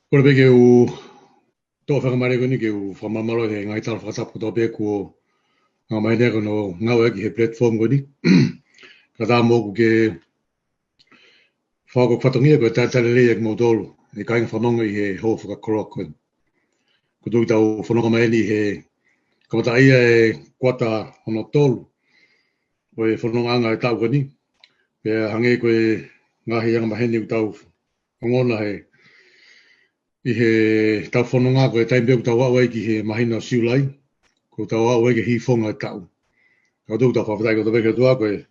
Ko le ke u to fa mare ko ni ke u fa mamalo he ngai tal fa tap ko be ko nga mai ne ko no nga wa ki he platform ko ni ka da mo ke fa ko fatongia ko ta le ek mo dolo e ka nga fa no ngai he ho fa ko ko do tau fa no mai ni he ko ta ia e kwata ono tolu o e fa no nga ta ko ni pe hange ko nga he yang ma he ni tau ngona he I he tau whanonga ko e taimeo tau awai ki he mahina siulai, ko tau awai ki hi whonga tau. Kau tūk tau whawhatai ko tau weke tua ko e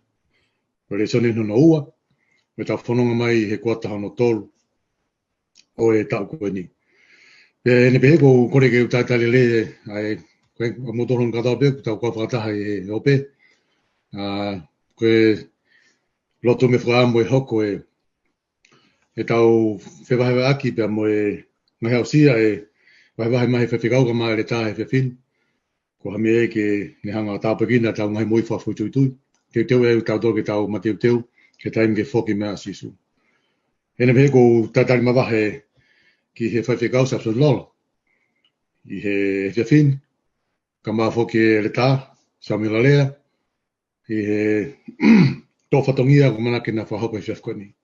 Lesoni no ua, me tau whanonga mai he kuata hano tolu o e tau ko e ni. E ne pehe ko kore ke utaitale le ai koe motoron katau pe, ko tau kua whakataha e ope. Ko e loto me whakaamo e hoko e tau whewahewa aki pia mo e mai hau sia e wahi mai Faifekau ka mai Eleta he whiwhin. Ko hame e ke ne hanga tāpakina tau ngai moi whawhu tui tui. Teu e tau toke tau ma teu ke taim ke whoki mea sisu. Hene pehe ko tatari mawahe ki he Faifekau sa Lolo. I he whiwhin ka maa whoki Eleta, Samuela lea. I he tō whatongia ko manake na whahoko i whiwhkoni.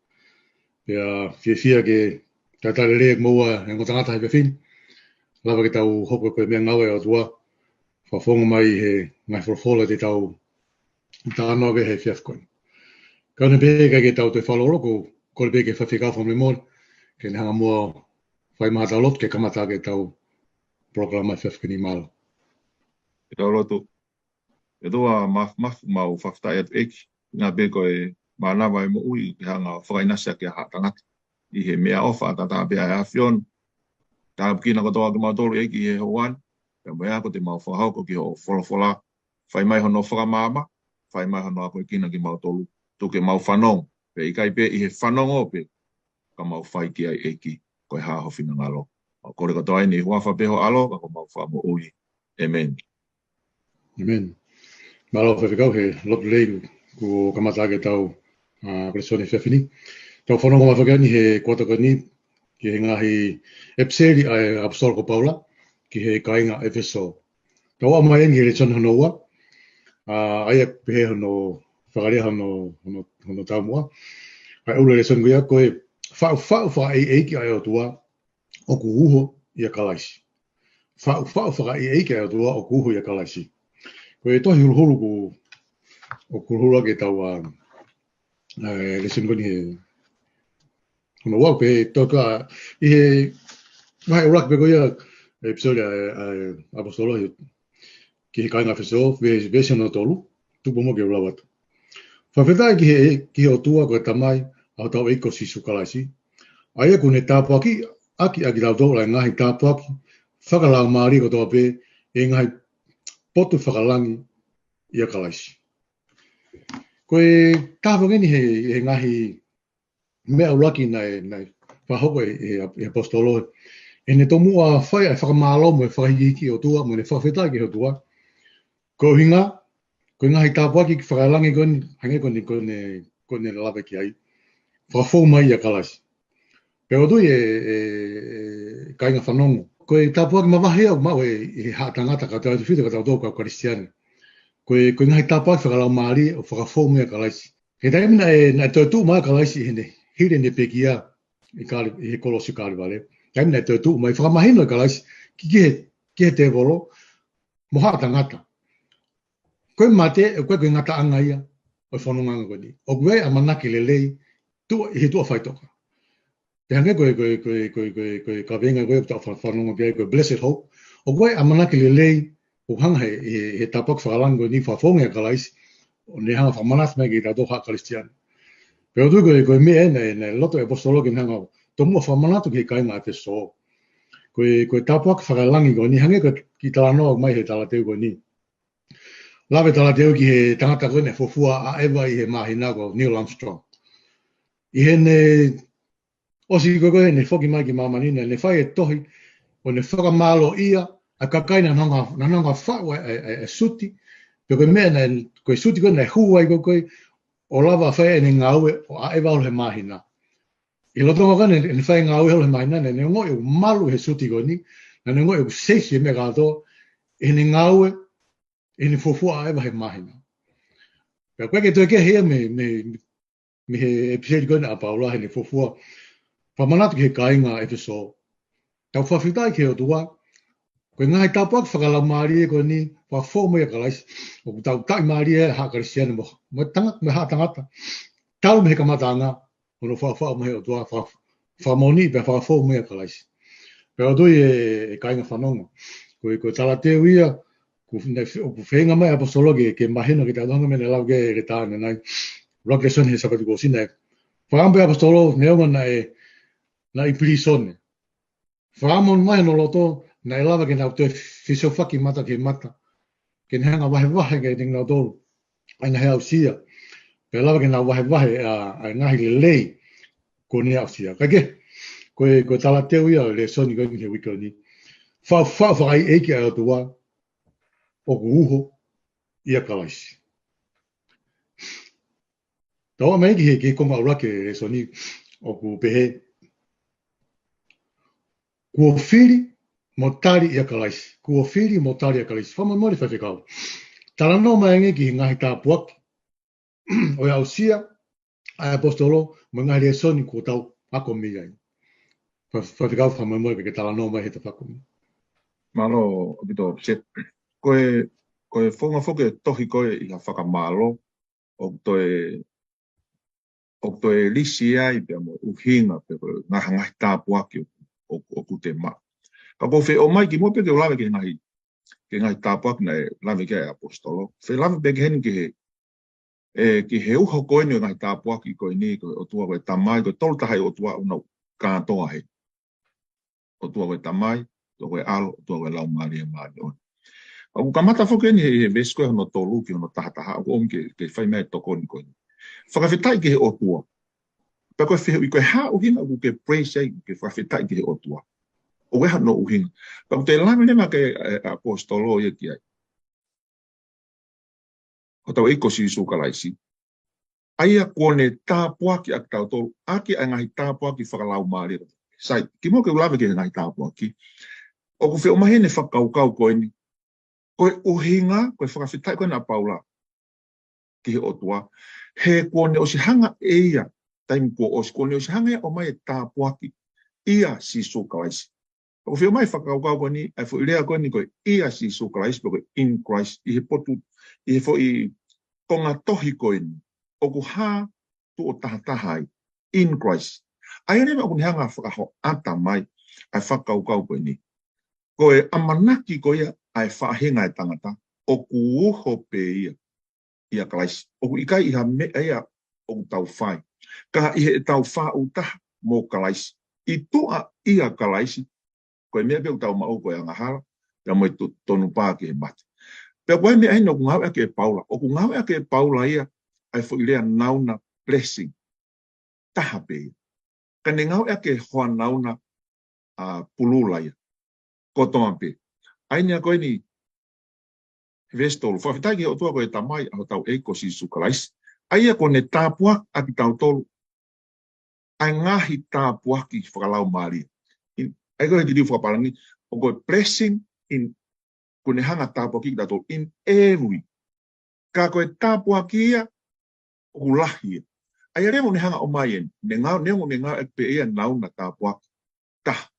Pea whiwhia ke tatari leek moua e ngotangata he whiwhin. Lava ke tau hoko koe mea ngawe o Otua. Whawhonga mai he ngai wholofola te tau tānoa ke he whiafkoe. Kau ne pēke ke tau te whaloroko, kore pēke Faifekau whamemore, ke ne hanga mua whai maha tau lot ke kamata ke tau proklama whiafkoe ni malo. E tau Latu. E toa mau Faka'ei'eiki, ngā pēko e mānawa e mo ui ki hanga whakainasa ke hatangat. I he mea ofa tata pēa e awhion. Tā kina katoa ki mautolu eiki he hoan. Pea mea ko te mau whahauko ki ho wholofola. Whai mai hono whakamama. Whai mai hono ako kina ki mautolu. Tuke mau whanong. Pe ikai pe i he whanong ope. Ka mau whai ki ai eiki. Koe hāhowhina ngalo. Kore katoa ni huafa peho alo. Ka ko mau whamo ui. Amen. Amen. Malo Faifekau he lotu leiku ko kamata ke tau Lesoni whiawhini. Tau whanonga mawhakani he kotaka ni ki he ngahi Peseti ai apostol ko Paula, ki he kainga Ephesians. Tau amai engi he Lesoni hono ua, aia pehe hono whakarea hono tau mua. Ai ule Lesoni kuia koe Faka'ei'eiki ai Otua o ku uho i a Kalaisi. Faka'ei'eiki ai Otua o ku uho i a Kalaisi. Koe tohi hulu ku o ku hulu ake tau Lesoni koni he hono ua pe toka i he mai urak pe koia episodia apostolo ki he kainga Ephesians version no tolu tupo mo ke ulawat. Whawhetai ki he Otua koe tamai au tau eiko sisu Kalaisi. Aia kune tāpaki aki tau tōla ngahi tāpaki whakalau maari ko toa pe e ngahi potu whakalangi i a Kalaisi. Koe tāpaki ni he ngahi mea ulaki nei whahoko e apostolo. E ne tomua whai ai whakamālomo e whakahiki Otua, mo ne whawhetai ki Otua. Ko hinga, ko ngahi tāpaki ki whakalangi koni, hange kone lawe ki ai. Whakafou mai i a Kalaisi. Pero tui e kainga whanongo. Ko e tāpaki mawahe au mau e hātangata ka tau whita ka tau tōka o Kristiani. Ko ngahi tāpaki whakalau maari o whakafou mai a Kalaisi. He taimina e tōtū mai a Kalaisi hene. Hire ne pekia i he kolosi kāriwale. Taimina e tōtū mai whakamahino a Kalaisi ki he te volo mo hātangata. Koe mate e koe ngata anga ia o whanonganga koni. O koe a manaki lelei he tua whaitoka. Te hange koe ka venga koe ta whanonga pia koe blessed hope. O koe a manaki lelei o hanga he tapak whakalango ni whafonga Kalaisi o ne hanga whamanath mai ki ta toha Kristiani. Pero tu koe mea ne loto e apostolo ki hanga tomua whamanatu ki kainga Ephesians. Koe tapak whakalangi ko ni hange koe ki talanoa mai he talateu ko ni. Lawe talateu ki he tangata koe ne fofua a ewa I he mahina ko Neil Armstrong. I he ne osi koe ne whoki mai ki mamanina, ne whai e tohi, o ne whakamalo ia, a kakaina nanga whaua e suti, pe koe mea koe suti koe ne huai koe, o lava whai e ne ngaue, o a ewa o he mahina. I loto ngā kane, ni whai ngā ueholo he maina, ne ngo e malu he suti koni, na ngo e seisi me kato, e ni ngā ue, e ni fofua aewa he mahina. Pea koe ke toi ke hea me he episode kone a Paula he ni fofua, whamanatu ke kai ngā episode. Tau whawhitai ke Otua, koe ngā he tāpuak whakalau maari e koni, whafo mo e Kalaisi, o tau tai maari e ha Kalaisiane mo, mo tangata, me ha tangata. Tau me he kamatanga, ono whawha mo he Otua, whamoni pe whafo mo e Kalaisi. Pea o tui e kai ngā whanonga. Koe tala te uia, ku whenga mai apostolo ke mahino ki tātonga me ne lau ke tāne nai. Rock Lesoni he sapatu ko sina e. Whakampe apostolo neonga na i pirisone. Whakamon mai no loto na e lava ke nau te whisofaki mata ke mata. Ke nehanga wahe ke ting nau tolu. Aina he au sia. Pea lava ke nau wahe a ngahi le lei ko ni au sia. Kake, koe tala te uia Lesoni koe he wiko ni. Faka'ei'eiki a Otua o ku uho ia Kalaisi. Tau mai ki he ke konga ura ke Lesoni o ku pehe. Kua whiri mo tari ia Kalaisi. Kua whiri mo tari ia Kalaisi. Moimoi Faifekau. Tala no maenge ki he ngahi tāpuaki. O ia usia a apostolo mo ngahi Lesoni kua tau ako miai. Faifekau Moimoi ke tala no mai he ta whakomi. Malo, bito, koe whonga whoke tohi koe i ha whakamalo o toe lisi ai pia mo uhinga pe koe ngahangahi tāpuaki o kute ma. Ka po whi o mai ki mo pe ke o lawe ke ngahi tāpuaki na e lawe ke apostolo. Whi lawe pe ke heni ki he uho koe ni o ngahi tāpuaki koe ni koe Otua koe tamai koe tolu tahai Otua unau kātoa he. Otua koe tamai, koe alo, Otua koe lau maari e maari on. Aku kamata whoke ni he vesko hono tolu ki hono tahataha o om ke whai mea toko ni koe. Whakawhitai ki he Otua. Pea koe whihu i koe ha uhinga ku ke praise ai ke whakawhitai ki he Otua. O weha no uhinga. Pea ku te lame nema ke apostolo ia ki ai. Ho tau eiko si isu Kalaisi. Aia kone tāpuaki ak tau tolu. Aki ai ngahi tāpuaki whakalau maari. Sai, ki mo ke ulave ke ngahi tāpuaki. O ku whiu mahene whakaukau koe ni. Koe uhinga, koe whakawhitai koe na Paula ki he Otua, he kone o si hanga eia, taimi ko o si kone o si hanga ea o mai e tāpuaki, ia si so Kalaisi. O whiu mai whakaukau koe ni, ai fo ilea koe ni koe ia si so Kalaisi, koe in Christ, i he potu, i he fo i konga tohi koe ni, o ku ha tu o tahatahai, in Christ. Ai ane me o kuni hanga whakaho ata mai, ai whakaukau koe ni. Koe amanaki koe ia, ai whahenga e tangata, o ku uho pe ia Kalaisi. O ku ikai iha mea ia o ku tau whai. Ka ihe e tau wha utaha mo Kalaisi. I tua ia Kalaisi, koe mea peo tau mao koe angahara, ia mo i tonu pā ke he mati. Pea koe mea hino ku ngau ake e Paula. O ku ngau ake e Paula ia, ai fo ilea nauna blessing. Taha pe ia. Ka ne ngau ake hoa nauna pulula ia. Kotoa pe. Ainia koe ni vestolo. Whawhitai ki Otua koe tamai au tau eiko si isu Kalaisi. Aia kone tāpuak aki tau tolu. Ai ngahi tāpuaki whakalau maari. Ai koe ki diu whakaparangi. O koe blessing in kone hanga tāpuaki ki tau tolu. In every. Ka koe tāpuaki ia o kulahi. Ai remo ne hanga o mai en. Ne ngau ek pe ia nauna tāpuaki. Tah.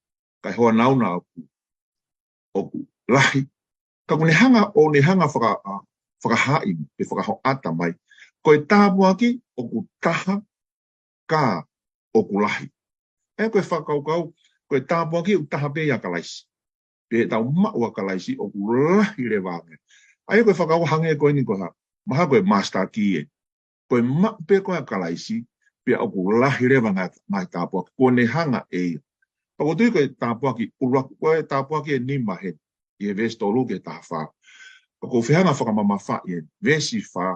Kai hoa nauna o ku lahi. Ka kune hanga o ne hanga whakahai, e whakaho ata mai. Koe tāpuaki o ku taha ka o ku lahi. E koe whakaukau, koe tāpuaki o taha pe ia Kalaisi. Pe tau maua Kalaisi o ku lahi le wānge. Ai koe whakau hange koe ni koe ha, maha koe master ki e. Koe mak pe koe Kalaisi, pe o ku lahi le wānge ngai tāpuaki. Koe ne hanga e ia. Pakotui koe tāpuaki, uluaku koe tāpuaki e ni mahen. I e vesi tolu ke taha wha. Ko whihanga whakamama wha i e vesi wha.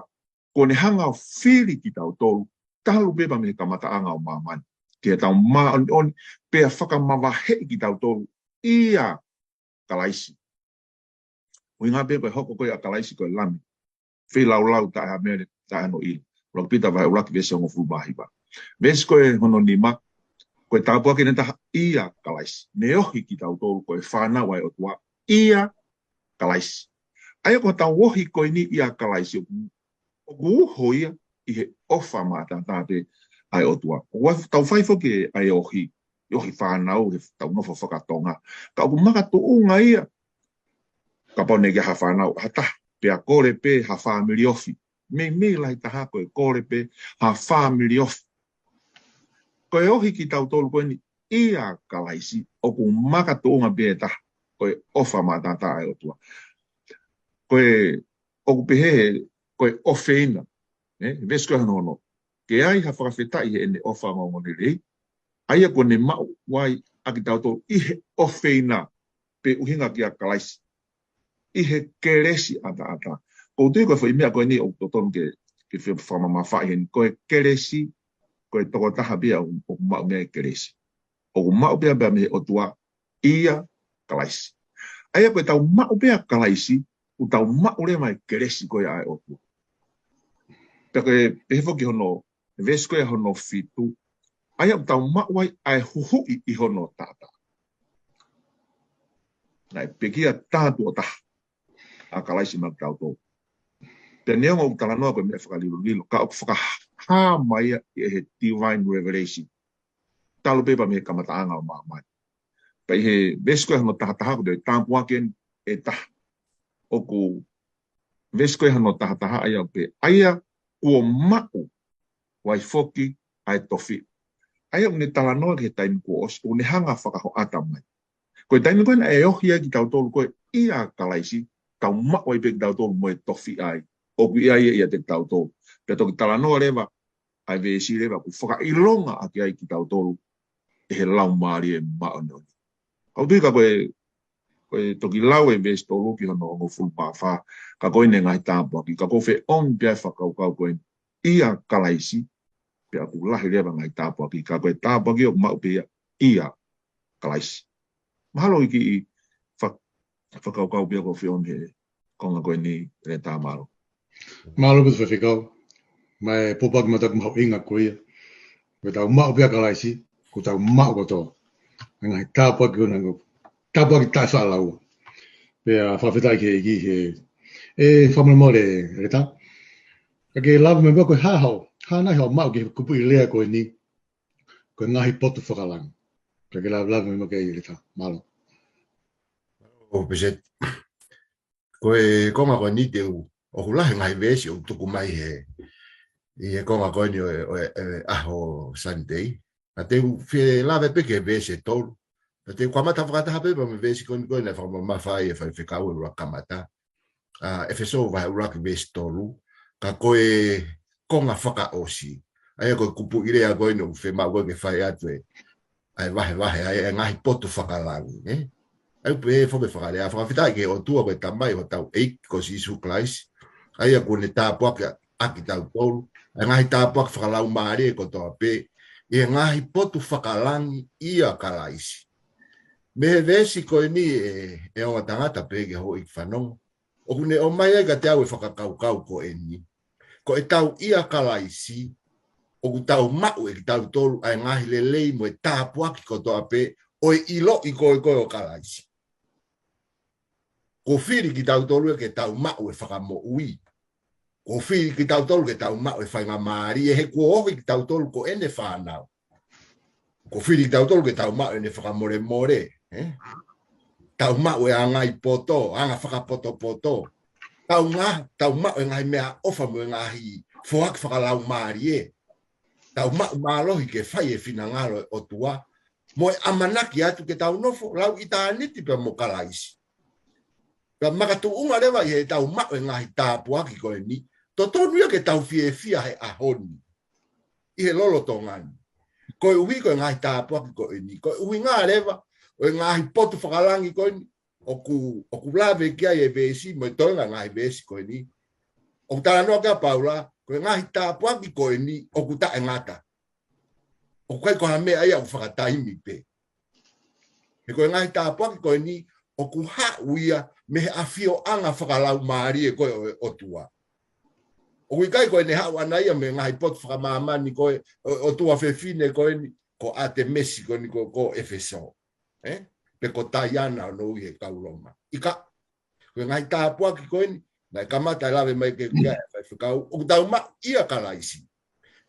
Ko ne hanga o whiri ki tau tolu. Talu beba me kamata anga o mamani. Ke tau maa on pea whakamama he ki tau tolu. Ia Kalaisi. Ui ngā pea koe hoko koe a Kalaisi koe lami. Whi lau tae mere tae no ili. Rok pita vai ulaki vesi ongo fubahi ba. Vesi koe hono ni mak. Koe tāpua kene taha ia Kalaisi. Ne ohi ki tau tolu koe whāna wai Otua ia Kalaisi. Aia ko tau wohi koe ni ia Kalaisi. O uho ia i he ofa mata tāpe ai Otua. O tau whaifoke ai ohi. Ohi whānau he tau nofo whakatonga. Ka oku makato unga ia. Ka pone ki ha whānau. Hata pea kore pe ha whāmiri ofi. Me lai taha koe kore pe ha whāmiri ofi. Koe ohi ki tau tolu koe ni ia Kalaisi o ku makato unga beta koe ofa matata ai Otua. Koe o ku pehe koe ofeina. Vesko hanono. Ke ai ha whakawhetai he ene ofa ngongone rei. Aia ko ne mau wai aki tau tolu ihe ofeina pe uhinga ki a Kalaisi. Ihe keresi ata. Ko tui koe whaimea koe ni o totonu ke whamamawhai hen koe keresi koe toko taha bia o mau mea Kalaisi. O mau bia bia me Otua ia Kalaisi. Aia koe tau mau bia Kalaisi, u tau mau rea mai Kalaisi koe ai Otua. Pea koe pehefo ki hono, vesko e hono fitu, aia tau mau wai ai huhui i hono tata. Nai pekia tātua taha a Kalaisi mau tau tō. Pea neonga u talanoa koe mea whakalilo, ka o whakaha mai e he divine revelation. Talo pepa me kamataanga o mai. Pai he vesko e hano taha ko te tāpua ken e taha. Oku vesko e hano taha aia pe aia ua mau wai foki ai tofi. Aia une talanoa ke taimi ko os, une hanga whakaho ata mai. Koe taimi koe na e ohia ki tau tolu koe ia Kalaisi, tau mau ai pe ki tau tolu moe tofi ai. Oku ia te tau tolu. Pea toki talanoa rewa, ai vesi rewa, ku whakailonga aki ai ki tau tolu. E he lau maari e maononi. Kau tui ka koe toki lau e vesi tolu ki hono o fulpawha, ka koe ne ngai tāpua ki, ka koe whe on pia whakau koe ia Kalaisi, pia ku lahi rewa ngai tāpua ki, ka koe tāpua ki o mau pia ia Kalaisi. Mahalo iki i whakau pia koe whe on he konga koe ni re tā maro. Malo pus Faifekau. Mai popak matak mau inga koe ia. Koe tau mau pia Kalaisi. Ko tau mau koto. Ngai tāpua ki ona ngau. Tāpua ki tāsa lau. Pea whawhetai ke iki he. E whamamo le Eleta. Ka ke lawa me koe hahau. Hānai hau mau ki kupu i lea koe ni. Koe ngahi potu whakalang. Ka ke lawa me koe Eleta. Malo. O Peseti. Koe konga koe ni te u. O hulahe ngai vesi o tuku mai he. I e konga koe ni o aho Sunday. A te whi lawe peke vesi e tolu. A te kwamata whakataha pepa me vesi koe na whakamawhai e Faifekau e ura kamata. Efeso vai uraki vesi tolu. Ka koe konga whakaosi. Aia koe kupu irea koe no whema koe ke whai atu e. Ai wahe ai ngahi potu whakalangi. Ai pe fo be whakarea. Whakawhitai ke Otua koe tamai o tau eiki ko Sisu Kalaisi. Aia koe ne tāpua ke aki tau tolu. Ai ngahi tāpua ke whakalau maare ko toa pe. E ngahi potu whakalangi ia Kalaisi. Me vesi koe ni e o tangata pege ho ik whanonga. O kune o mai ka te au e whakakaukau ko e ni. Ko e tau ia Kalaisi, o ku tau mau e ki tau tolu ai ngahi lelei mo e tāpuaki ko toa pe, o e ilo i koe koe o Kalaisi. Ko whiri ki tau tolu e ke tau mau e whakamo ui. Ko whiri ki tau tolu ke tau mau e whainga maari, e he kua ohi ki tau tolu ko ene whanau. Ko whiri ki tau tolu ke tau mau e ne whakamore more. Tau mau e angai poto, anga whakapoto poto. Tau mau e ngai mea ofa mo e ngahi whoak whakalau maari e. Tau mau maalohi ke whai e whina ngalo e Otua. Mo e amanaki atu ke tau nofo, lau i tāniti pe mo Kalaisi. Ka makatu unga rewa i he tau mau e ngahi tāpuaki koe ni. Totonu ia ke tau fia he ahoni. I he lolo tongani. Koe uhi koe ngahi tāpuaki koe ni. Koe uhi ngā rewa. O ngahi potu whakalangi koe ni. Oku lawe kia e vesi, mo e toinga ngahi vesi koe ni. Oku tānoa kia Paula, koe ngahi tāpuaki koe ni, oku ta e ngata. Oku kai koha mea ia u whakataimi pe. Me koe ngahi tāpuaki koe ni, oku hauia me he awhio anga whakalau maari e koe o Otua. Oku kai koe ne hau anaia me ngahi potu whakamamani koe, Otua whewhine koe ni, ko ate mesi ko ni ko Ephesians. Pe ko tayana no he kauloma. Ika ko ngai ta po ki ko ni na kamata lave mai ke Faifekau o dauma ia Kalaisi.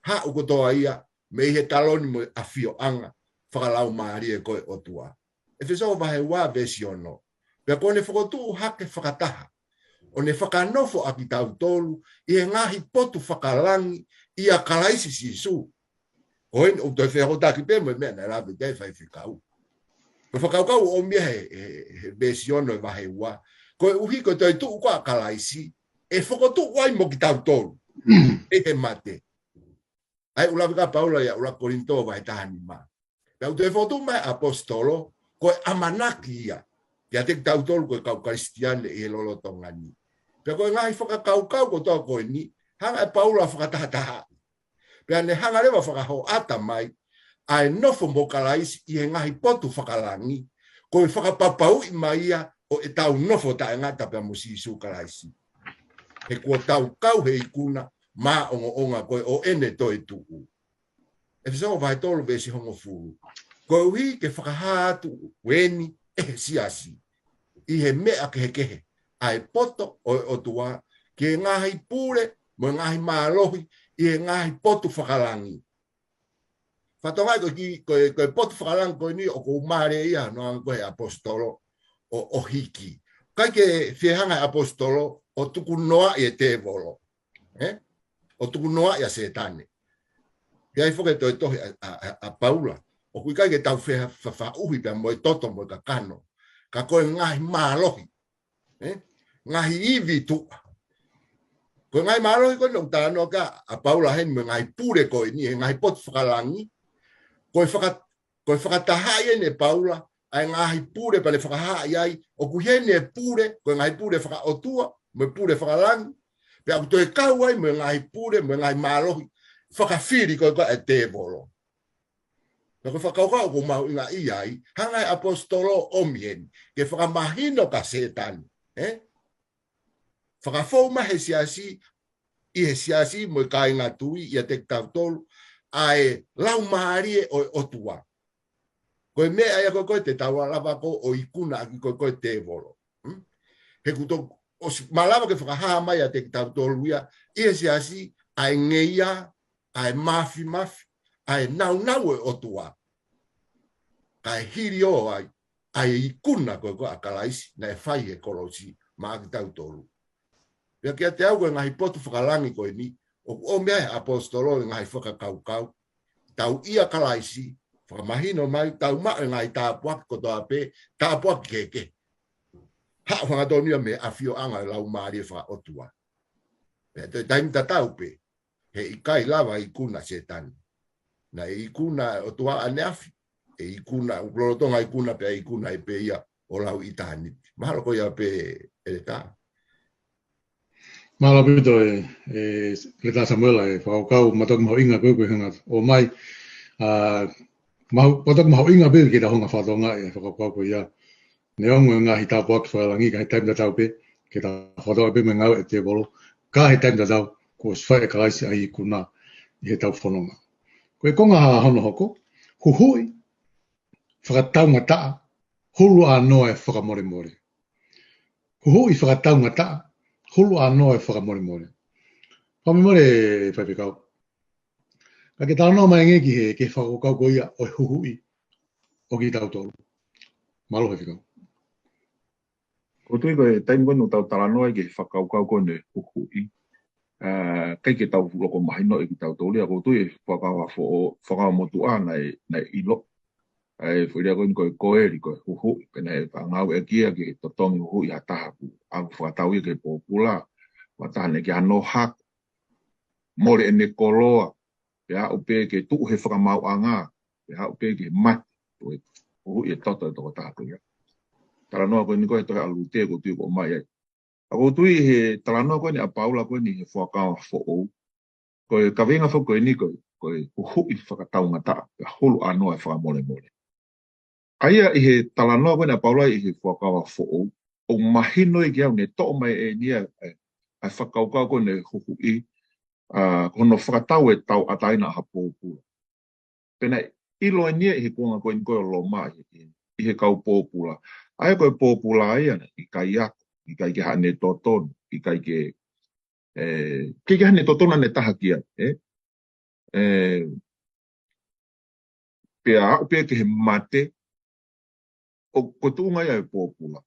Ha o ko toa ia me he taloni mo afio anga whakalau maari e koe Otua. Ephesians vahe wā besiono. Pea kone whakotu hake whakataha. O ne whakanofo aki tautolu i e ngahi potu whakalangi i a Kalaisi sisu. Koen o toi whero taki pe mo mea na rabe te Faifekau. Ko whakaukau o mea he besiono e vahe wā. Koe uhi ko toi tuu kwa Kalaisi e whakotu wai mo ki tautolu. E he mate. Ai Leameivaka Paula ya ula Korinto vai tahani ma. Pau te foto mai apostolo ko amanaki ia. Ya te tautol ko kau Kristian e Lolo tongani. Pe ko ngai kau ko to ko ni hanga Paula fakataha. Pe ne hanga le ho ata mai ai no fo Kalaisi i ngai potu fakalangi ko fakapapau i mai ia o e tau no fo ta ngata pe musisu Kalaisi. E ko tau kau he ikuna ma onga koe o ene toi tuku. E whisango vai tolu besi hongo furu. Koe uhi ke whakahatu weni siasi. I he mea kehe. Ai poto o Otua ke ngahi pure mo ngahi maalohi i he ngahi potu whakalangi. Whatongai koe potu whakalangi koe ni o ko umare ia no ang koe apostolo o hiki. Kai ke whihanga apostolo o tuku noa i e te volo. O tuku noa ia setane. Ia i whoke toi tohi a Paula. O kui kai ke tau wha uhi pia moi toto moi ka kano. Ka koe ngahi maalohi. Ngahi iwi tua. Koe ngahi maalohi koe nong tāno ka a Paula hen mo ngahi pure koe ni. Ngahi potu whakalangi. Koe whakatahai ene Paula. Ai ngahi pure pale whakahai ai. O kui hene pure. Koe ngahi pure whaka Otua. Mo pure whakalangi. Pe aku toi kau ai mo ngai pure mo ngai maalohi whakawhiri koe koe e te volo. Pe koe whakaukau ko mau inga iai hangai apostolo omien ke whakamahino ka setani. Whakafou ma he siasi i he siasi mo kai ngā tui i a te tautolu ai lau maarie o Otua. Koe mea ia koe te tawalava ko o ikuna aki koe te volo. He kuto o malava ke whakahaa mai a te tautolu ia, ia siasi, ai ngeia, ai mafi, ai nau e Otua. Kai hiri o ai ikuna koe a Kalaisi, na e whai he kolosi, ma aki tautolu. Ia kia te au koe ngahi potu whakalangi koe ni, o mea he apostolo ngahi whakakaukau, tau ia Kalaisi, whakamahino mai, tau maa ngahi tāpuaki kotoa pe, tāpuaki keke. Ha whangadonia me afio anga lau maari wha Otua. Te taimi tatau pe, he ikai lava ikuna setani. Na ikuna Otua ane afi. E ikuna, uklorotonga ikuna pe ikuna e pe ia o lau itani. Mahalo ko ia pe Eleta. Mahalo pito Eleta Samuela e whakau matok maho inga koe hanga o mai. Matok maho inga pe ki ta honga whatonga e whakau ko ia. Ne ongo ngahi tāpuaki whaalangi ka he taimi tatau pe, ke ta whatoa pe me ngau e te volo, ka he taimi tatau, ko whae Kalaisi ai ikuna i he tau whanonga. Ko e konga ha hono hoko, huhui, whakataunga taa, hulu anoa e whakamore. Huhui whakataunga taa, hulu anoa e whakamore. Pamimore Faifekau. Ka ke tānoa mai ngeki he ke whakokau ko ia o huhui o ki tautolu. Malo Faifekau. Ko tui koe taimi koe tau taranoa ki whakaukau kone huhui. Kai ke tau loko mahino e ki tau taulia, ko tui whakau motua nei ilo. Whiria koe koeri koe huhui, pena e whangau e kia ki totongi huhui a tahaku. Aku whakatau i ke pōpula, watahane ki ano hak, mole e ne koloa, pea upe ke tuu he whakamau anga, pea upe ke mati, huhui e toto e toko tahaku ia. Taranoa koe ni koe tohe alu te ko tui ko mai ai. Ako tui he taranoa koe ni a Paula koe ni he whakao who'ou. Koe kawenga whau koe ni koe huhui whakataunga taa, hulu anoa e whakamole. Aia i he taranoa koe ni a Paula i he whakao who'ou. O mahino i kiau ne to'o mai e nia ai whakaukau koe ne huhui. Kono whakatau e tau ataina ha pōpua. Pena ilo ni he kuanga ko ko lo mai I he kau popula ai ko popula ai I kai ke hane toton I kai ke ke hane toton ne tahakia pe ke mate o ko tunga ia popula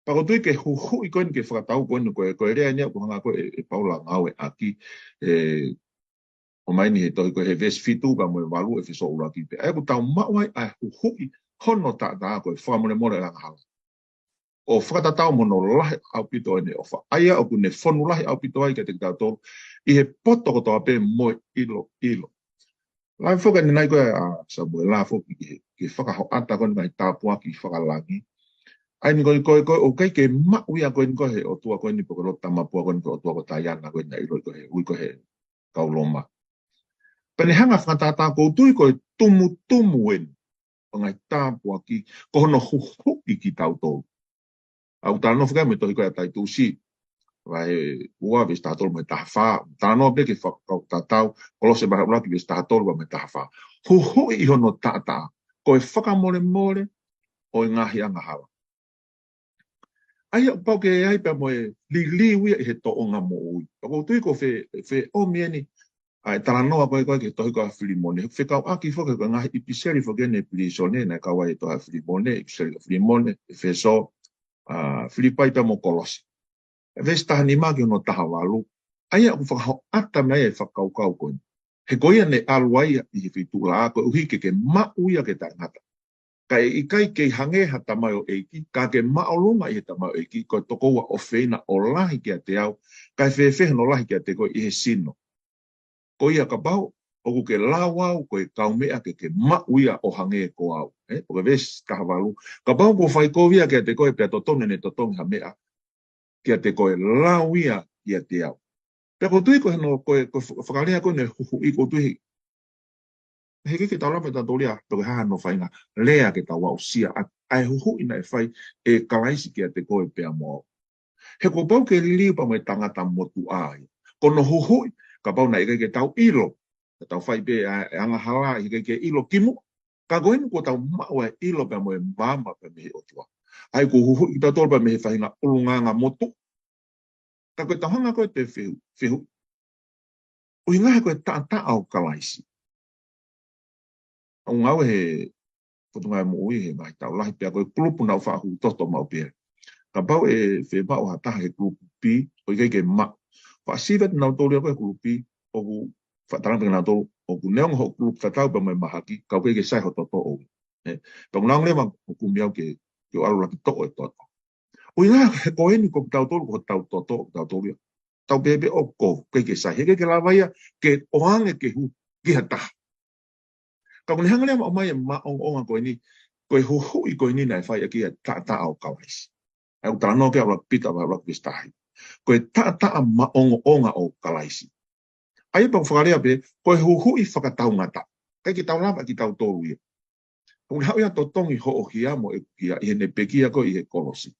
pa ko ke hu ko ke whakatau ko rea ni ko hanga ko Paula ngawe aki o mai ni he tohi ko he ves fitu ka mo walu e fiso ura ki pe ai ko tau mawai ai hu hono ta ko whamone more lang hala o whakatatau mono lahi au pito ene o whaaya o kune whonu lahi au pito ai ke te tātou I he poto ko toa pe moi ilo lai whoka ni nai koe a Samuela whoki ke whakaho ata koe ngai tāpua ki whakalangi ai ni koe o kai ke mauia koe ni koe he Otua koe ni pokoro tamapua koe ni koe Otua ko taiana koe ni ilo koe ui koe he kauloma pene hanga whakatata ko tui koe tumu en o ngai tāpua ki kohono huhuki ki tātou au tāno whaka me tohi koe a taitusi vai ua vis tātolo me tahawha tāno be ke whakau tātau kolose mahauraki vis tātolo me tahawha huhui I hono tātaa koe whakamore o ngahi anga hawa ai o pau ke ai pe moe li wia I he to o nga mo ui o tui ko fe o mieni ai taranoa koe ke tohi koe a Filimone whekau aki whaka koe ngahi ipiseri whakene Lesoni na kawai toha Filimone ipiseri Filimone Efeso Filipai pe mo Kolosi ves tahani magi no tahawalu ai aku whakahau ata mea e whakaukau koe he koia ne aluaia I he whitula a koe uhi ke mauia ke tangata kai I kai ke hangeha tamai o eiki ka ke maolunga I he tamai o eiki koe tokoua o wheina o lahi kia te au kai whewhehe no lahi kia te koe I he sino koia ka pau o ke lawau koe kaumea ke mauia o hange ko au o ke ves tahawalu ka pau ko whaikovia kia te koe pia totone ne totone ha mea kia te koe lauia kia te au. Pea ko tui koe no koe whakalea koe ne huhu I ko tui. He ke tau lape tātou lea, pe koe haha no whainga, lea ke tau wau sia, ai huhu ina e whai Kalaisi kia te koe pea moa. He ko pau ke liu pa mai tangata motu ai. Ko no huhu, ka pau na ke tau ilo, ka tau whai pe anga hala I ke ilo kimu, ka koe ko tau maua ilo pea moe mama pe mehe Otua. Ai ko huhu I tau tolpa mehe whainga ulunganga motu, ka koe tahanga koe te whihu. Ui ngahe koe tāta au Kalaisi. Au ngau he whatungai mo ui he mai tau lahi pia koe kulupu nau whahu toto mau pia. Ka pau e whebao hataha he kulupu pi, o i ke ma. Whaasiwet nau tōlia koe kulupi, o ku whatarampi nau tōlu, o ku neonga ho kulupu whatau pa mai mahaki, ka koe ke sai ho toto o. Pa unang lema o kumiau ke o alulaki toko e toto. Ui ngahe koe ni ko tau tōlu ko tau toto, tau tōlia. Tau bebe o ko ke sai he ke lawaia ke oange ke hu ki hata ka kone hanga lema o mai ma onga ko ni ko hu I ko ni na fai ki ta au Kalaisi au tano ke ala pita ba rock bistahi ko ta ma onga o Kalaisi ai pa whakarea be ko hu I whakatau ngata kai ki tau lama ki tau tōru ia kone hau ia to tongi ho o kia mo e kia I he ne pekia ko I he Kolosi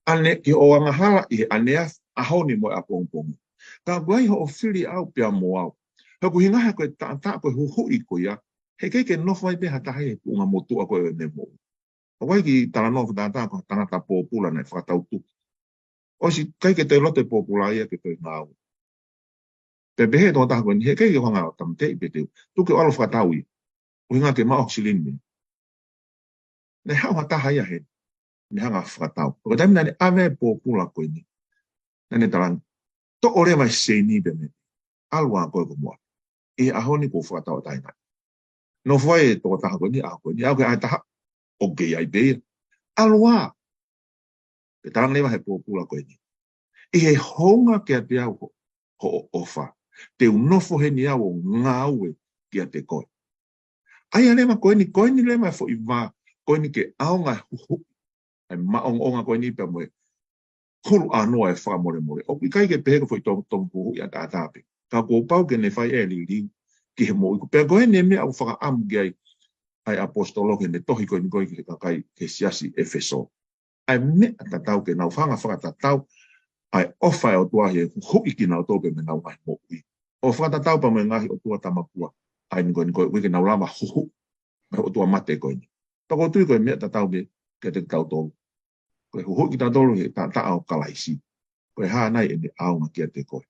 ane ki o anga hala I he anea ahoni mo a pongpong. Ka guai ho ofili au pia mo au. Ka ku hinga ko ta ko hu I ko ya. He ke no fai be hata he unga motu a ko ne mo. Guai ki tala no ta ko tana ta popula ne fa tau tu. O si kai ke te lote popula ia ke te ngau. Te behe to ta ko ni he ke ho nga tam te be te. Tu ke alo fa tau I. U hinga ke ma oxilin me. Ne ha hata ha ia he. Ne hanga fa tau. Ko tamina ne ave popula ko ni. Nene talan, to ore mai seni bene, alwa koe ko mua. I ahoni ko whakatau taina. No fwai to taha koe ni, au ke ai taha, o kei ai beia. Alwa, te talang lewa he pōpula koe ni. I he honga kia te au ho ofa. Te unofo he ni au o ngāue kia te koe. Ai alema koe ni lema fo I wā, koe ni ke aonga huhu. Ai maonga koe ni pe moe. Hulu anoa e whamore. O ki kai ke pehe ko foi tong puhu ia tātāpe. Ka ko pau ke ne whai e li ki he mo. Pea koe ne mea au whaka amu ki ai apostolo ke ne tohi koe ni koe ki kai ke siasi Efeso. Ai mea tatau ke nau whanga whaka tatau ai ofa e Otua he hui ki nau tōke me nau mai mo ui. O whaka tatau pa me ngahi Otua tamapua. Ai ni koe wike nau lama huhu. Otua mate koe ni. Tako tui koe mea tatau me ke te tau tolu. Koe huhu ki tau tolu he ta au Kalaisi. Koe haa nai ene aunga kia te koe.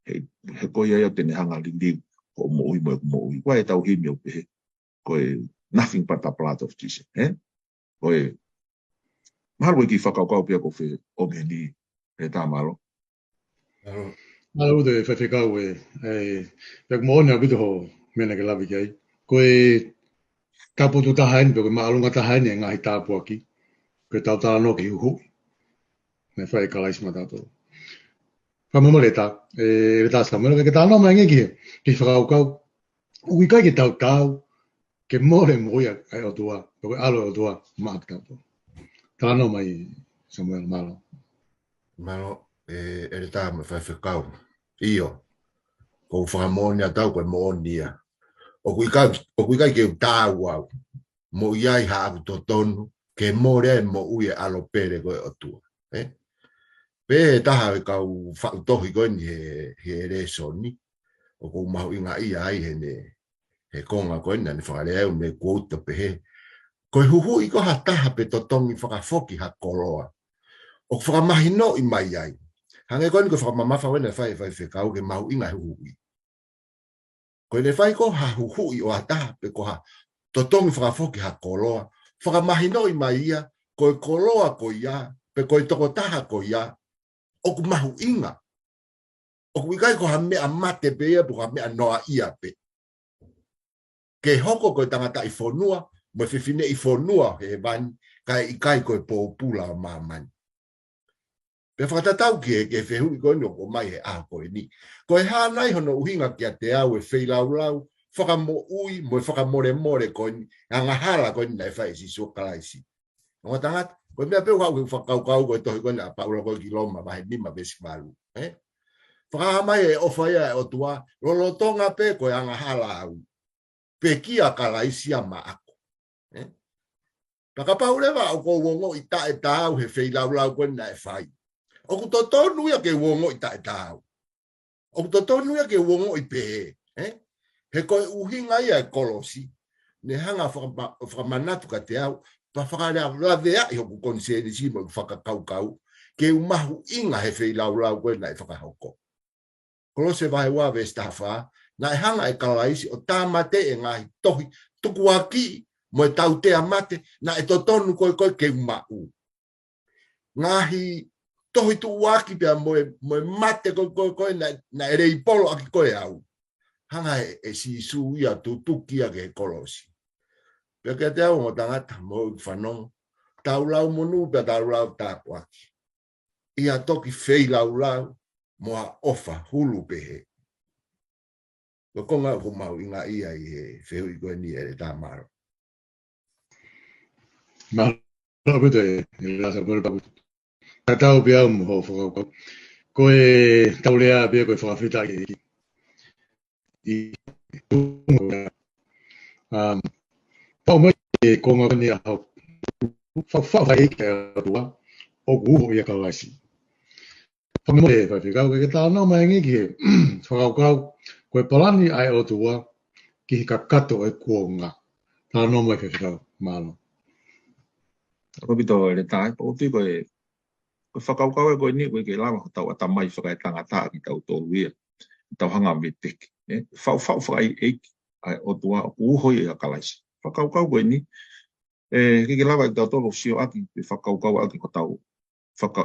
He koe ia tene hanga lingling ko moui mo moui. Koe tau himi o pehe. Koe nothing but the blood of Jesus. Koe maharu ki whakaukau pia ko whi o me ni he tā malo. Malo de Faifekau pek mo ne abitu ho mena ke lavi kai. Koe taputu tahaini peko maalunga tahaini ngahi tāpua ki. Koe tau tāno ki huhu. Ne whai Kalaisi matato. Whamama Eleta Samuela ke tāno mai ngeki ki whakaukau. Ui kai ke tau ke more moia ai Otua. Peko alo Otua maak tāpua. Tāno mai Samuela malo. Malo, Eleta me Faifekau. Io. Ko whakamonia tau koe moonia. O kui kai ke tāu au. Mo iai haaku to tonu. Ke more mo ui alo pere koe Otua. Pe taha kau whautohi koe ni he Lesoni. O kou mahu inga ia ai he konga koe ni whakareu me kuota pehe. Koe huhu i koha taha pe totongi whakafoki ha koloa. O whakamahino i mai ai. Hange koe ni ko whakamamafa wena Faifekau ke mahu inga huhu i. Koe ne whai ko ha huhu i o ha taha pe koha totongi whakafoki ha koloa. Whakamahino i mai ia. Koe koloa ko ia. Pe koe toko taha ko ia. O ku mahu inga. O ku ikai ko ha mea mate pe ia. Po ha mea noa ia pe. Ke hoko koe tangata i whonua. Mo whiwhine i whonua he vani. Kai ikai koe pōpula o mamani. Pe whakatatau ke whehu i koe ni o mai he a koe ni. Koe hānai hono uhinga kia te au e wheilau. Whakamo ui mo whakamore koe ni. Angahala koe ni nai whai si sua Kalaisi. Ngo tangata. Koe mea peo kau whakau koe tohi koe ni a Paula koe ki Loma mahe nima besi malu. Whakahamai e ofaya e Otua. Lolo tonga pe koe angahala au. Pe kia Kalaisi a maako. Pakapaulewa o ko wongo i ta e tau he wheilau koe na e whai. O ku totonu ia ke wongo i ta e tau. O ku totonu ia ke wongo i pehe. He koe uhinga ia e Kolosi. Ne hanga whakamanatu ka te au. Pa whakareawea i hoku konsenisi mo i whakakaukau. Ke umahu inga he wheilau koe na e whakahoko. Kolose vahe wawe stafa. Na e hanga e Kalaisi o tāmate e ngahi tohi tukuaki mo e tautea mate na e totonu koe ke umau. Ngahi tohi tukuaki pia mo e mate koe na e rei polo aki koe au. Hanga e sisu ia tutukia ke Kolosi. Pia ke te au mo tangata mo i whanong. Taulau monu pia taulau tāpuaki. Ia toki whei laulau mo a ofa hulu pehe. Ko nga ko mau inga ia i he whehu i koe ni e tā maro. Malo pute e lasa pule paku. Tatau pia mo ho whakau. Koe taulea pia koe whakawhita ki. I tunga. Pau mai e konga ni a hau. Faka'ei'eiki e Otua. O kuho i a Kalaisi. Moimoi e Faifekau ke tāna mai ngeki he whakaukau. Koe palani ai Otua ki hika kato e kuonga. Tāna mai Faifekau malo. Ako bito Eleta po ti koe whakaukau e koe ni koe ke lama tau atamai whakai tangata ki tau tolu ia. Tau hanga me teki. Faka'ei'eiki ai Otua uhoi e a Kalaisi. Whakaukau koe ni. Ke lama tau tolu sio aki whakaukau aki ko tau.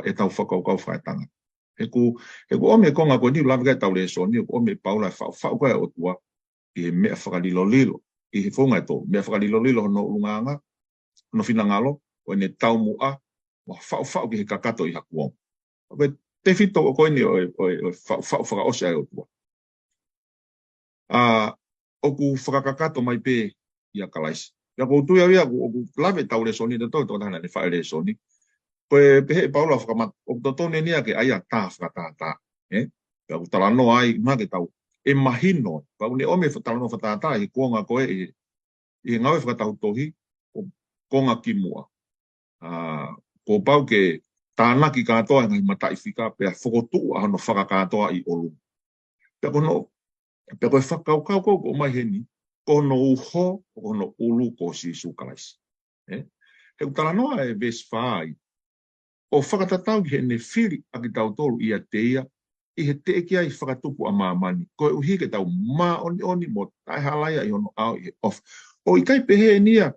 E tau whakaukau whakai tangata. He ku ome konga koe ni lama kai tau Lesoni. Ome Paula whakaukau e Otua. I he mea whakalilolilo. I he whonga e tō. Mea whakalilolilo no ulunganga. No whinangalo. O ne tau mua, o whau ki he kakato i hakuong. Te whito o koe ni o whau whakaose ai Otua. O ku whakakato mai pē i a Kalaisi. Ia ko tui au ia, o ku lawe tau Lesoni, te tau tōtana ne whae Lesoni. Koe pehe Paula whakamat, o ku tōtone nia ke aia tā whakatata. Ia ku talano ai, ma ke tau, e mahino. Pau ne ome talano whakatata, i kuonga koe, i ngawe whakatau tohi, o konga ki mua. Ko pau ke tānaki katoa ngai matai whika pia whokotu a hono whakakatoa i olu. Pia koe whakaukau ko mai heni, kono uho, kono ulu ko si su kalaisi. He utala noa e ves whai. O whakatatau ki he ne whiri a ki tau tolu ia teia, i he te ki ai whakatupu a mamani. Ko e uhi ke tau maa oni mo tai halaia i ono au i he off. O i kai pehe e nia,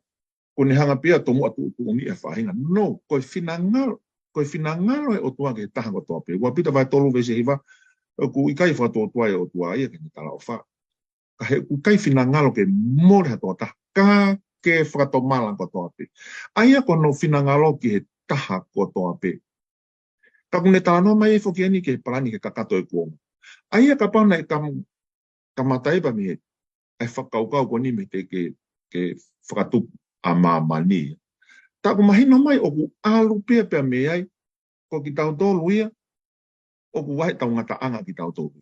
ko ne hanga pia tomu atu upungi e whahinga. No, ko e whinangalo e Otua ke taha ko toa pe. Ua pita vai tolu vese hiva, ku i kai whatu Otua e Otua ia ke ni tala o wha. Ka he ku kai whinangalo ke more ha toa taha. Ka ke whakatomala ko toa pe. Aia ko no whinangalo ki he taha ko toa pe. Ka kune tala no mai e whoki ani ke palani ke kakato e kuonga. Aia ka pauna e kamatai pa mi he. Ai whakaukau ko ni me te ke whakatupu a mamani. Taku mahino mai oku alu pia pia me ai ko ki tau tolu ia oku wahi tau ngata anga ki tau tolu.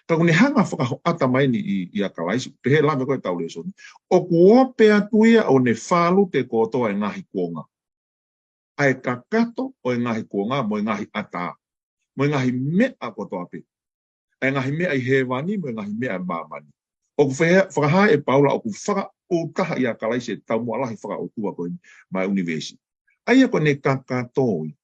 Taku ne hanga whakahoata mai ni i a Kalaisi, pehe lame koe tau Lesoni. Oku o pia tuia o ne whalu te kotoa e ngahi kuonga. Ai kakato o e ngahi kuonga mo e ngahi ata. Mo e ngahi mea kotoa pe. Ai ngahi mea i hewani mo e ngahi mea mamani. Oku whakaha e Paula oku whaka o taha i a Kalaisi e tau mua lahi whaka Otua koe mai universi. Aia ko ne kakatoi.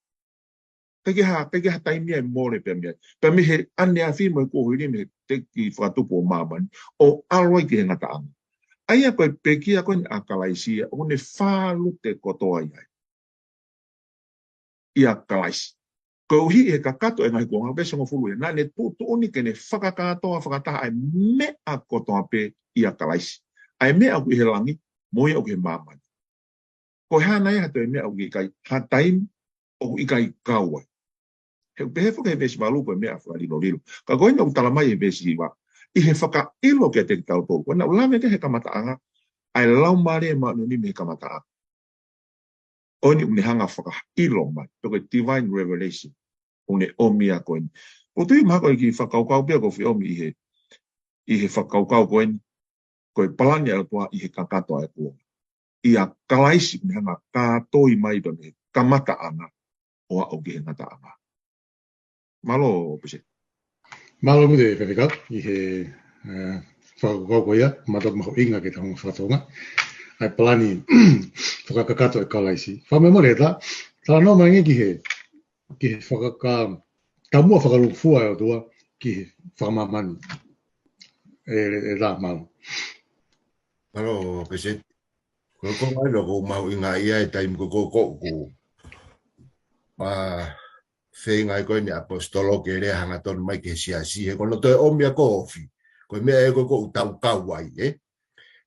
Kake ha taimia e more pia mea. Pia me he ane a whimo e kōhiri me te ki whakatupu o mamani. O aloi ki he ngata anga. Aia koe pekia koe ni a Kalaisi o ne whalu te kotoa iai. I a Kalaisi. Ko uhi e kakato e ngai kuonga pese ngo fulu e. Nā ne tūtu uni ke ne whakakatoa whakataha ai mea kotoa pe i a Kalaisi. Ai mea au i he langi, moi au i he mamani. Ko hana e hato e mea au i kai hataim o i kai kauai. He pehe whaka he vesi walu koe mea whakarilo lilo. Ka koe na utala mai e vesi iwa. I he whakailo ke te tau tōru. Koe na ulame ke he kamataanga. Ai lau mare e maanu ni me he kamataanga. Oni une hanga whakailo mai. Toko divine revelation. Une omia koe ni. O tui maha koe ki whakaukau pia ko whi omi i he whakaukau koe ni. Koe palani ala tua i he kakatoa e kuonga. I a Kalaisi me hanga kātoi mai pa me kamata ana o a auki he ngata ana. Malo, Peseti. Malo mu te Faifekau i he whakakau koe ia, matok maho inga ke taunga whakatonga. Ai palani whakakakato e Kalaisi. Whamemore e ta, tā no mangi ki he tamua whakalukfua e Otua ki he whakamamani. E tā malo. Malo, Peseti. Ko mai lo mau inga ia e taim ko whenga ko ni apostolo ke rea hangaton mai ke siasi he kono to omia ko ofi ko me e ko tau kawai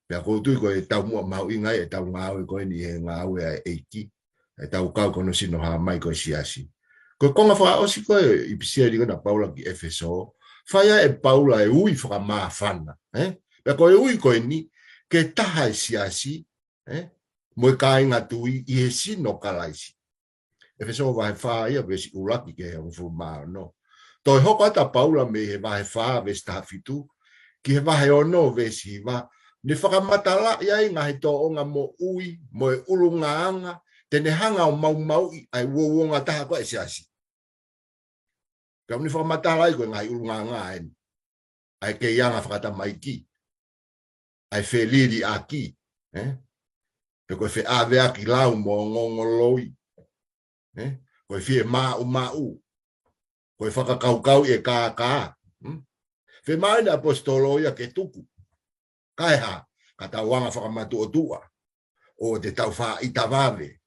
pia ko tu ko tau mau inga e tau ngau ko ni e ngau e eiki e tau kau kono sino ha mai ko siasi ko konga fa osi ko i pisia di na Paula ki Efeso faya e Paula e ui fra ma fana pia ko e ui ko ni ke taha siasi mo ka inga tui i he sino Kalaisi. Efeso vai fa ia vesi ulaki ke un fuma no. Toi hokata Paula me he vai fa vesta fitu ki he vai ono vesi va ne whakamatala ia inga he to onga mo ui mo e ulunga anga tene hanga o mau ai wonga taha ko esiasi. Ka ni whakamatala i ko ngai ulunga anga ai ke ianga whakata maiki ai feliri aki pe ko fe ave aki lau mo ngongoloi ko fie mau ko whakakaukau e ka fe mai na apostolo ia ke tuku kai ha kata wanga whakamatu Otua o te tau wha itavave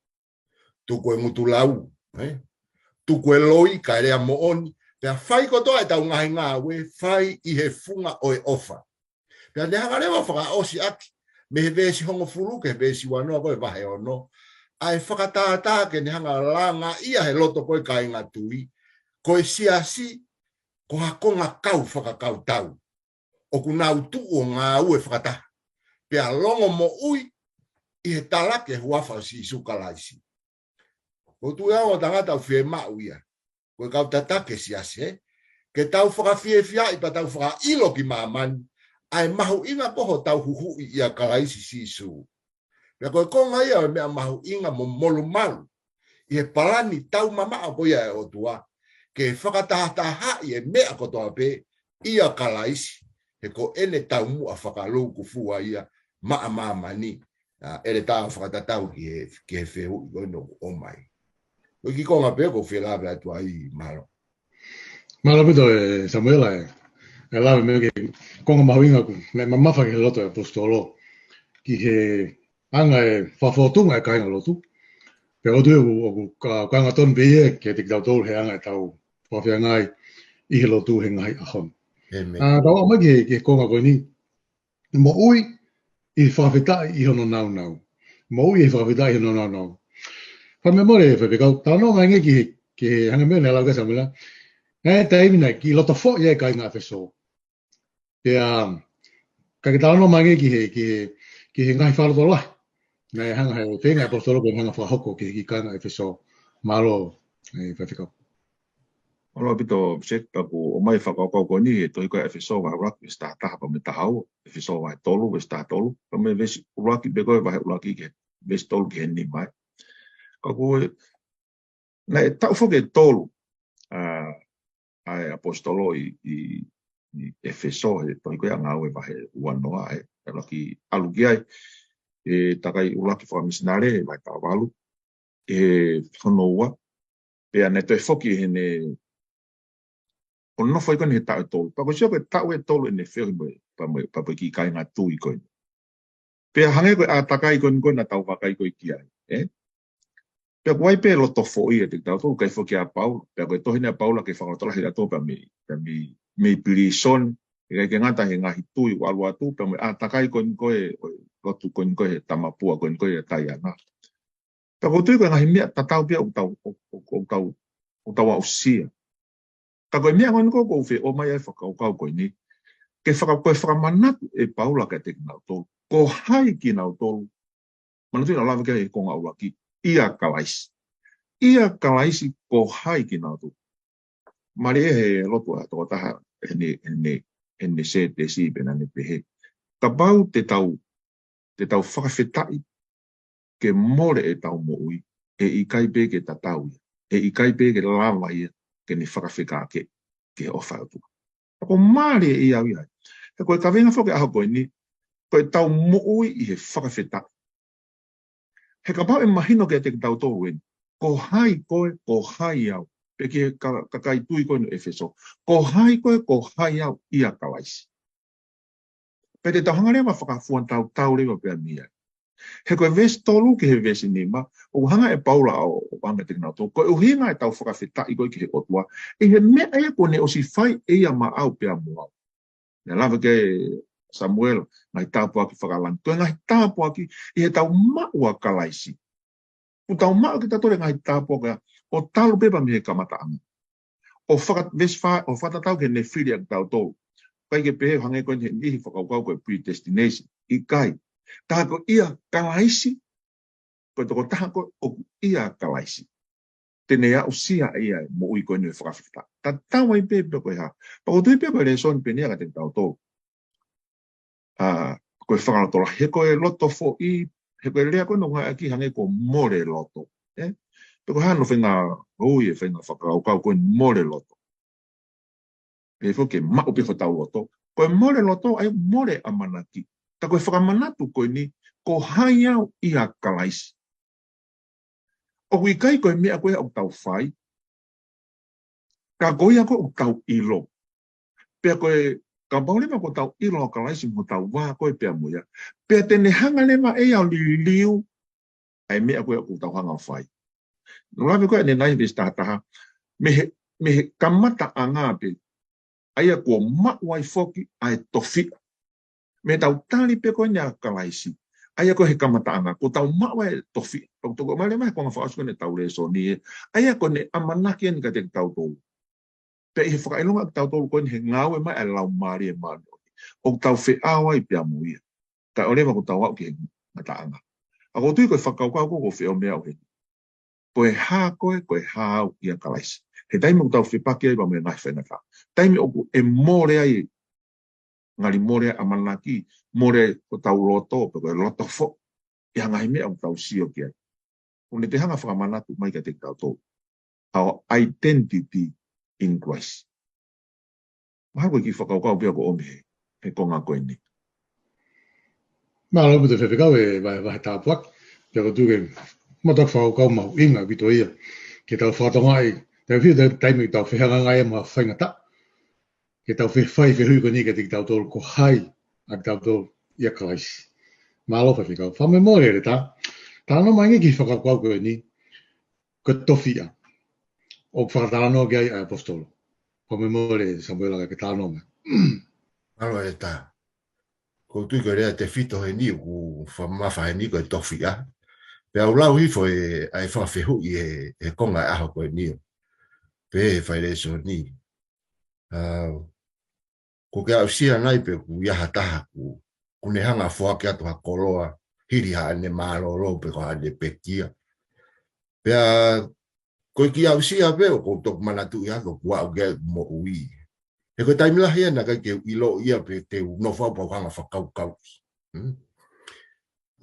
tuku e mutulau tuku e loi ka rea mooni pea whai kotoa e tau ngahi ngā we whai i he funga o e ofa pea ne hanga rewa whaka osi aki me he vesi hongo furu ke vesi wanoa koe vahe ono ai whakatātā ke ne hanga langa ia he loto koe ka inga tui koe siasi ko hakonga kau whakakau tau o ku nau tu o ngā ue whakata pea longo mo ui i he talake huafa si isu Kalaisi ko tu ea o tangata u whie mau ia koe kau tatake siasi ke tau whakawhie whia i pa tau whaka ilo ki mamani ai mahu inga poho tau huhu i a Kalaisi si isu pea koe konga ia mea mahu inga mo molu malu i he palani tau mama a koia e Otua ke whakatahataha i e mea kotoa pe i a Kalaisi he ko ene tau mu a whakalou ku fua ia maa mani Eleta whakatatau ki he wheu i koino o mai. O ki konga pe ko whelawe atu ai malo. Malo pito Samuela e lawe me ke konga mahuinga ku me mamafa ke loto e apostolo ki he anga e whawhotunga e kainga lotu. Pe o tue o kanga ton peye ke te kitau tolu he anga e tau whawhia ngai i he lotu he ngai ahon. Tau o mai ke konga koe ni mo ui i whawhitai i hono nau nau. Mo ui i whawhitai i hono nau nau. Wha me more Faifekau, tano ngai ki hanga mea lau ka Samuela. E taimina ki loto fo ye kai ngā wheso. Pea, ka ki tano mai ki he ngai whaloto lai. Nei hanga hei whenga apostolo ko hanga whahoko ki kai ngā wheso. Malo, Faifekau. Olo pito Peseti taku o mai whakaukau ko ni e toi koe Ephesians wa uraki e sta taha pa me tahau. Ephesians wa tolu e sta tolu. Pa me vesi uraki be koe wa he uraki ke vesi tolu ki he ni mai. Ka koe, na e tau whoke tolu ai apostolo i Ephesians e toi koe anga ue wa he uanoa e laki aluki ai e takai uraki whakamisinare e mai tawalu e whanoua. Pea ne toi whoki he ne o no foi kon he tau tolu. Pa ko sio ko tau e tolu ne feo pa ki kai nga tui ko. Pe hange ko atakai kon na tau wakai ko ki ai. Pe ko ai pe lo to foi e te tau tolu kai fo ki a Paula. Pe ko to hina Paula ke fa tola hira to pa me pilison e ke ngata he nga hitui wa lu atu pe me atakai kon ko e lo tu kon ko e tamapua kon ko e tai ana. Pe ko tu ko nga himia tatau pia o tau o sia. Ka koe mea ngoi ko whi o mai ai whakaukau koe ni. Ke whakamanatu e Paula ka te kinau tolu. Ko hai ki nau tolu. Manatu ina lawa kia e konga ula ki. Ia Kalaisi. Ia Kalaisi ko hai ki nau tolu. Mari e he lotu a toko taha ene se te si pena ne pehe. Ka bau te tau whakawhetai ke more e tau mo ui. E i kai pe ke tatau. E i kai pe ke lawa ia. Ke ni whakawhika ke ofa atu. Ako maare i au iai. E koe ka venga whoke aho koe ni, koe tau moui i he whakawhita. He ka pao e mahino ke te tau tōru en, ko hai koe, ko hai au. Pe ki ka kai tui koe no Efeso. Ko hai koe, ko hai au ia Kalaisi. Pe te tauhanga rewa whakafuan tau rewa pia mi ai. He koe vesi tolu ki he vesi nima, o hanga e Paula o anga te kinau tō, koe uhinga e tau whakawhita i koe ki he Otua, e he mea e kone o si whai e a ma au pia mua. Nea lawa ke Samuela, ngai tāpua ki whakalangi, toi ngai tāpua ki i he tau maua Kalaisi. O tau maua ki tatore ngai tāpua ka, o talo pepa mi he kamataanga. O whakatatau ke ne whiria ki tau tō, kai ke pehe hange koe he nihi whakaukau koe predestination, i kai. Taha ko ia Kalaisi, koe toko taha ko o ia Kalaisi. Tene a usia ia mo ui koe nui whakawhita. Ta tawa i pepe koe ha. Pako tui pepe Lesoni penea ka te tau tō. Koe whakalotola. He koe loto fo i, he koe lea koe no ngai aki hange ko more loto. Peko hano whenga hui e whenga whakaukau koe more loto. He fo ke mau piko tau loto. Koe more loto ai more amanaki. Ta koe whakamanatu koe ni, ko hai au ia Kalaisi. O kui kai koe mea koe au tau whai, ka koe ako au tau ilo. Pea koe, ka maulema ko tau ilo o Kalaisi mo tau wā koe pea muia. Pea tene hanga lema e au liu, ai mea koe au tau hanga whai. Nulawe koe ne nai vis tahataha, me he kamata a ngā pe, aia kua mauai foki ai tofi. Me tau tali pe koe nia Kalaisi. Aia ko he kamataanga, ko tau maua e tofi. Pau toko male mai ko ngā whaasuko ne tau Lesoni e. Aia ko ne amanaki ani ka te tau tolu. Pe i he whakailonga ki tau tolu koe ni he ngāu e mai a lau maari e maari. O tau whiawa i pia muia. Ka olema ko tau au ki he mataanga. A ko tui koe whakaukau ko whio mea o he. Koe hā koe hā au ia Kalaisi. He taimi ko tau whipaki ai wa me ngai whenaka. Taimi o e more ai ngari more amanaki, more ko tau loto, pe koe loto fo, i hanga hime au tau sio kia. Kone te hanga whakamanatu mai ka te tau tō. Our identity in Christ. Maha koe ki whakaukau pia ko omehe. he konga koe ni. Malo puto Faifekau vai tapuak. Pero tu ke matak Faka'ei'eiki mau inga bito ia. Ke tau whatonga ai. Tau whiu taimi tau whihanga ngai ma whaingata. Ke tau whaiwhi ko ni ke te tau tolu ko hai. Ak tau tolu ia Kalaisi. Malo Faifekau. Whamemore Eleta. Tāna mai ngi ki whakakau koe ni. Ko tofia. O whakatano ki ai apostolo. Whamemore Samuela ke tāno mai. Malo Eleta. Ko tui ko rea te fito he ni ku whamafa he ni ko e tofi a. Pe au lau hifo ai whawhihu i he konga e aho ko e ni. Pe he whai Lesoni. Ko ke au sia nai pe ku iaha taha ku ne hanga whake atu ha koloa. Hiri ha ane mālolo pe ko ane pekia. Pe ko ki au sia pe o ko tok manatu i hako kua au ge mo ui. E ko taimila hea na kai ke ilo ia pe te no whapau hanga whakaukau.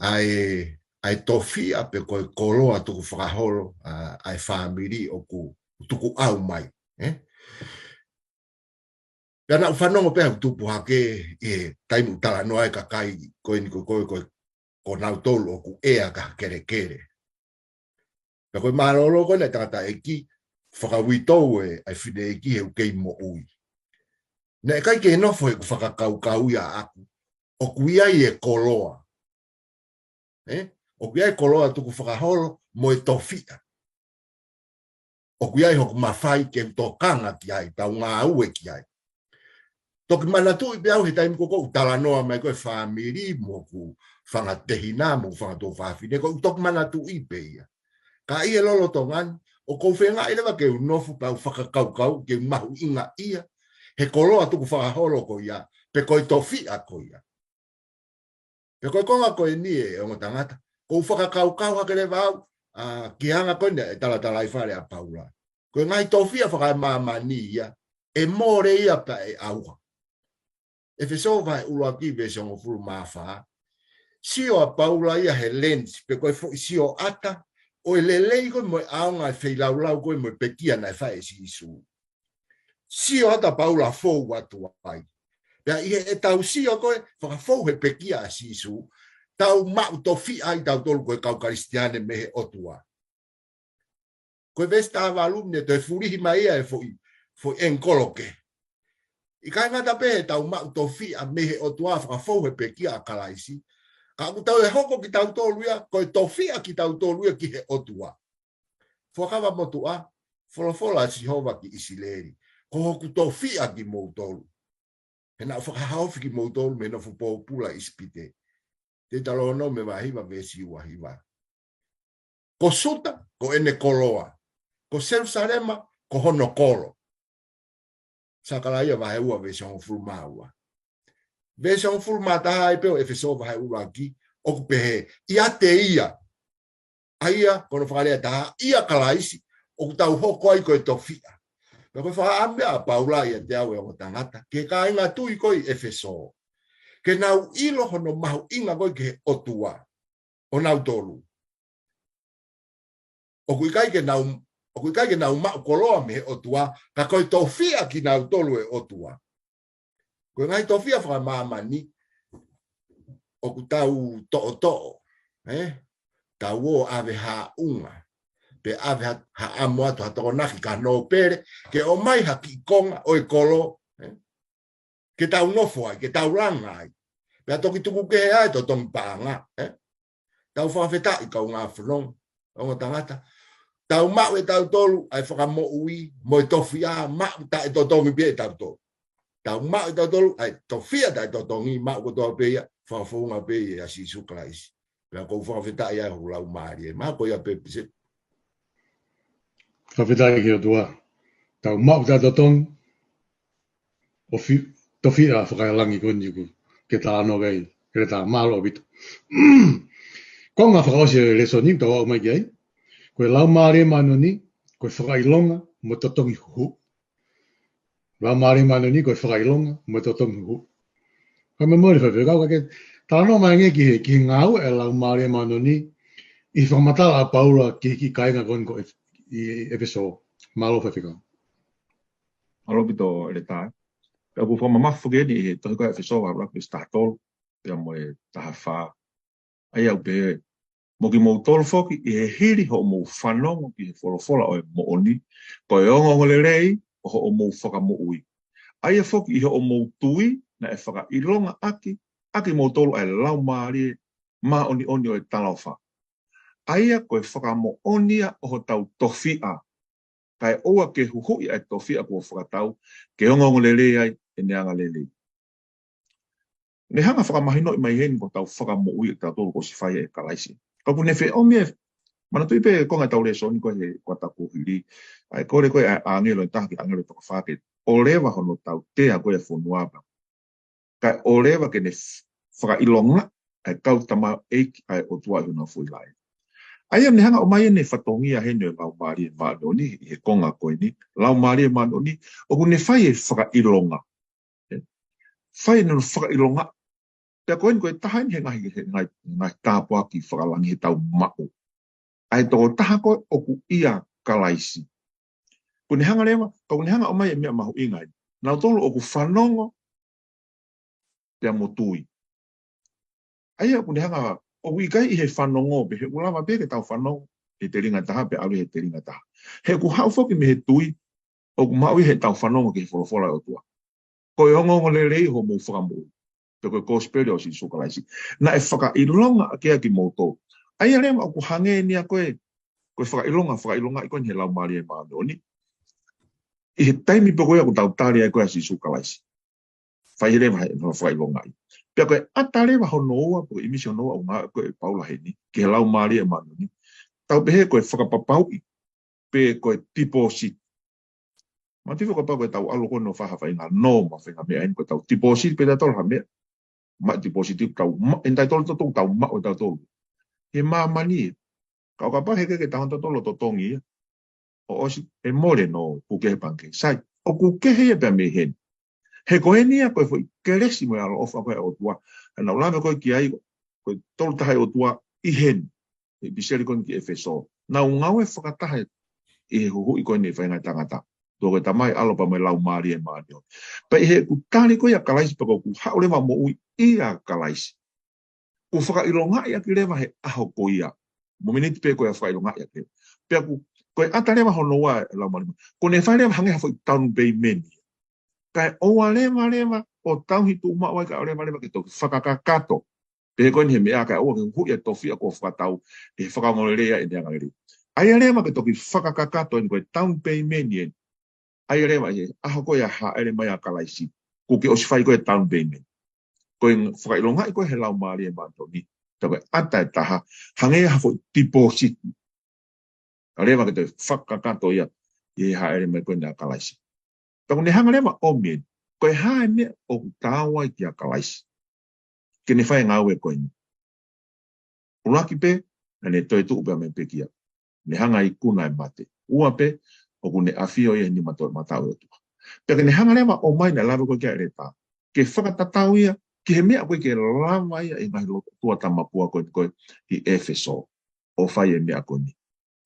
Ai tofia pe ko koloa tuku whakaholo ai whamiri o ku tuku au mai. Pea na whanongo pe au tupu hake e taimu tala noa e kakai koe ni ko nau tolu o ku ea ka kere kere. Pea koe marolo koe na tangata eki whakawito e ai whine eki he ukei mo ui. Na e kai ke nofo e ku whakakau ia aku. O ku ia i e koloa. O ku ia e koloa tuku whakaholo mo e tofia. O ku ia i hoku mawhai ke tokanga ki ai, tau ngā ue ki ai. Toki manatu i beau he taimi koko utala noa mai koe whamiri mo ku whangatehina mo ku whangato whawhine ko toki manatu i beia. Ka ia lolo tongan o kou whenga i lewa ke unofu pau whakakaukau ke mahu inga ia. He koloa tuku whakaholo ko ia, pe koe tofia ko ia. Pe koe konga koe ni e ongo tangata, kou whakakaukau hake le vau, ki hanga koe ne e tala i whare a Paula. Koe ngai tofia whakae mamani ia, e more ia pa e auha. E wheso vai ulua ki vese ongo furu mawha, sio a Paula ia he lens, pe koe sio ata, o e lelei koe moe aonga e wheilaulau koe moe pekia na e whae si isu. Sio ata Paula fou watu ai. Pea e tau sio koe, whakafou he pekia a sisu, tau mau tofi ai tau tolu koe kau karistiane me he Otua. Koe vesta avalumne to e furihi mai e foi enkoloke. I kai ngata pe he tau mau tofi a me he Otua whakafou he pekia a Kalaisi. Ka aku tau e hoko ki tau tolu ia, koe tofi a ki tau tolu ia ki he Otua. Whakawa motua, wholofola si hova ki isileri. Ko hoku tofi a ki mou tolu. He na whakahauwhi ki mou tolu me na whupou pula ispite. Te talono me wahiwa vesi wahiwa. Ko suta, ko ene koloa. Ko Jerusalema, ko hono kolo. Sakalaia waheua vesi on fulmaua. Vesi on fulma taha i peo efeso waheua ki. Oku pehe, ia te ia. Aia, kono whakalea taha, ia Kalaisi. Oku tau hoko ai koe tofia. Pea koe whakaambea a Paula ia te au e o tangata. Ke ka inga tui koi efeso. Ke nau ilo hono mahu inga koi ke Otua. O nau tolu. O kui kai ke nau mau koloa me Otua. Ka koi tofia ki nau tolu e Otua. Koe ngai tofia whakamamani. O ku tau to'o. Tau o ave ha unga. Pe ave ha amo atu ha toko naki ka no pere, ke o mai ha ki konga o e kolo, ke tau nofo ai, ke tau ranga ai. Pe a toki tuku ke ai to tong paanga. Tau whawheta i kau ngā whanong, o ngā tangata. Tau mau e tau tolu, ai whakamo ui, mo e tofia, mau ta e totongi pia e tau tolu. Tau mau e tau tolu, ai tofia ta e totongi, mau ko toa pia, whawhunga pia a si Kalaisi. Pe a kou whawheta i ai hulau maari, mau ko ia pe Peseti. Whawhetai ki Otua. Tau mau tā totong. O tofia whakailangi koni ku. Ke tā anō gai. Ke tā mālo bitu. Konga whakaosi Lesoni, tau au mai ki ai. Koe lau maare manu ni. Koe whakailonga mo totongi huhu. Lau maare manu ni. Koe whakailonga mo totongi huhu. Ka me mori Faifekau ka ke. Tā anō mai nge ki ngau e lau maare manu ni. I whamatala a Paula ki kainga koni ko i Efeso. Malo Faifekau. Malo pito Eleta. Ka bu forma mafu ge ni to ko Efeso wa ra startol ya mo ta fa ai au be mo ki mo tol foki e hiri ho mo whanongo ki he wholofola o e mo oni, ko e ongo ngole rei o ho o mo whaka mo ui. Ai e foki i ho o mo tui na e whaka ilonga aki mo tolo ai lau maari ma oni o e talawha. Ai a ko e whaka mo onia o ho tau tofia, kai oa ke huhui ai tofia ko whakatau, ke ongo ngole rei ai e neanga lelei. Ne hanga whaka mahino i mai heni ko tau whaka mo ui e tau tolo ko si whai e Kalaisi. Kapu ne whe o mea, mana tui pe konga tau Lesoni ko he kota kuhiri, ai kore koe a angelo i taha ki angelo i toka whake, o lewa hono tau tea koe a whonuaba. Kai o lewa ke ne whaka ilonga, ai kau tama eiki ai Otua i huna fui lai. Ai am ne hanga o mai ne whatongia hene lau maari e maanoni, i he konga koe ni, lau maari e maanoni, o ku ne whai e whaka ilonga. Whai ne whaka ilonga, pia koe ni koe tahain he ngai tāpua ki whakalangi he tau mako. Ai tō taha koe o ku ia Kalaisi. Kune hanga lewa, ka kune hanga o mai e mea mahu ingai. Nau tolo o ku whanongo pia motui. Ai a kune hanga o ku ikai i he whanongo, pe he ulama pe ke tau whanongo, he te ringa taha, pe alu he te ringa taha. He ku hau foki me he tui, o ku maui he tau whanongo ki he wholofola o tua. Ko e ongo le rei ho mo whakamu. Pe koe kosperi o si su Kalaisi. Na e whaka ilonga a kea ki moto. Ai a lewa o ku hange ni a koe, koe whakailonga i koe ni he lau maari e maanoni. I he taimi pe koe aku tau tāre ai koe a si su Kalaisi. Whai rewa he whakailonga i. Pea koe ata rewa ho noa, koe imisi ho noa o ngā koe Paula he ni, ki he lau maari e maanoni. Tau pe he koe whakapapau i, pe koe deposit. Ma tifu koe pau koe tau alo koe no whaha whai ngā no ma whainga mea en koe tau deposit pe tau tolu ha mea. Ma deposit i tau ma, en tai tolu tau ma o tau tolu. He maa mani, kau ka pa he ke tau tolu to tongi o osi e more no kukehe panke. Sai, o kukehe e pia me hen. He koe nia koe fwoi keresi mo e alo ofa koe Otua. E nau lame koe ki ai, koe tolu tahai Otua i hen. E biseri koe ki Efeso. Nau ngau e whakatahe i he huhu i koe ni whaingai tangata. Tō koe tamai alo pa me lau maari e maari. Pa i he ku tāni koe a Kalaisi pa koe ku haolewa mo ui i a Kalaisi. Ku whakailonga i a ki lewa he aho ko ia. Mo miniti pe koe a whakailonga i a ki lewa. Pea ku koe ata lewa honoa e lau maari. Ko ne whai lewa hange hafo i taunu bei meni. Kai oa lewa o tau hitu umawai ka o lewa ki tō whakakakato. Pe koe ni he mea kai oa ki hui e tofia ko whakatau e whakamorerea e neanga eri. Ai lewa ki tō ki whakakakato e koe taunu bei meni e. Ai rewa e aho koe a ha ere mai a Kalaisi. Ko ke osi whai koe taunu bei meni. Koe whakailonga i koe he lau maari e maantoni. Ta koe ata e taha hange hafo i deposit. A rewa ki tō whakakato ia i ha ere mai koe ni a Kalaisi. Tako ne hanga lewa o mien, koe hae mea o tāwai ki a Kalaisi. Ke ne whae ngau e koe ni. Uraki pe, na ne toi tu upea me pe kia. Ne hanga i kuna e mate. Ua pe, o kune awhio e ni matau e tua. Pea ke ne hanga lewa o mai na lawe koe kia Eleta. Ke whakatatau ia, ke he mea koe ke lawa ia i ngahi loto tua tamapua koe i Efeso. O whae e mea koe ni.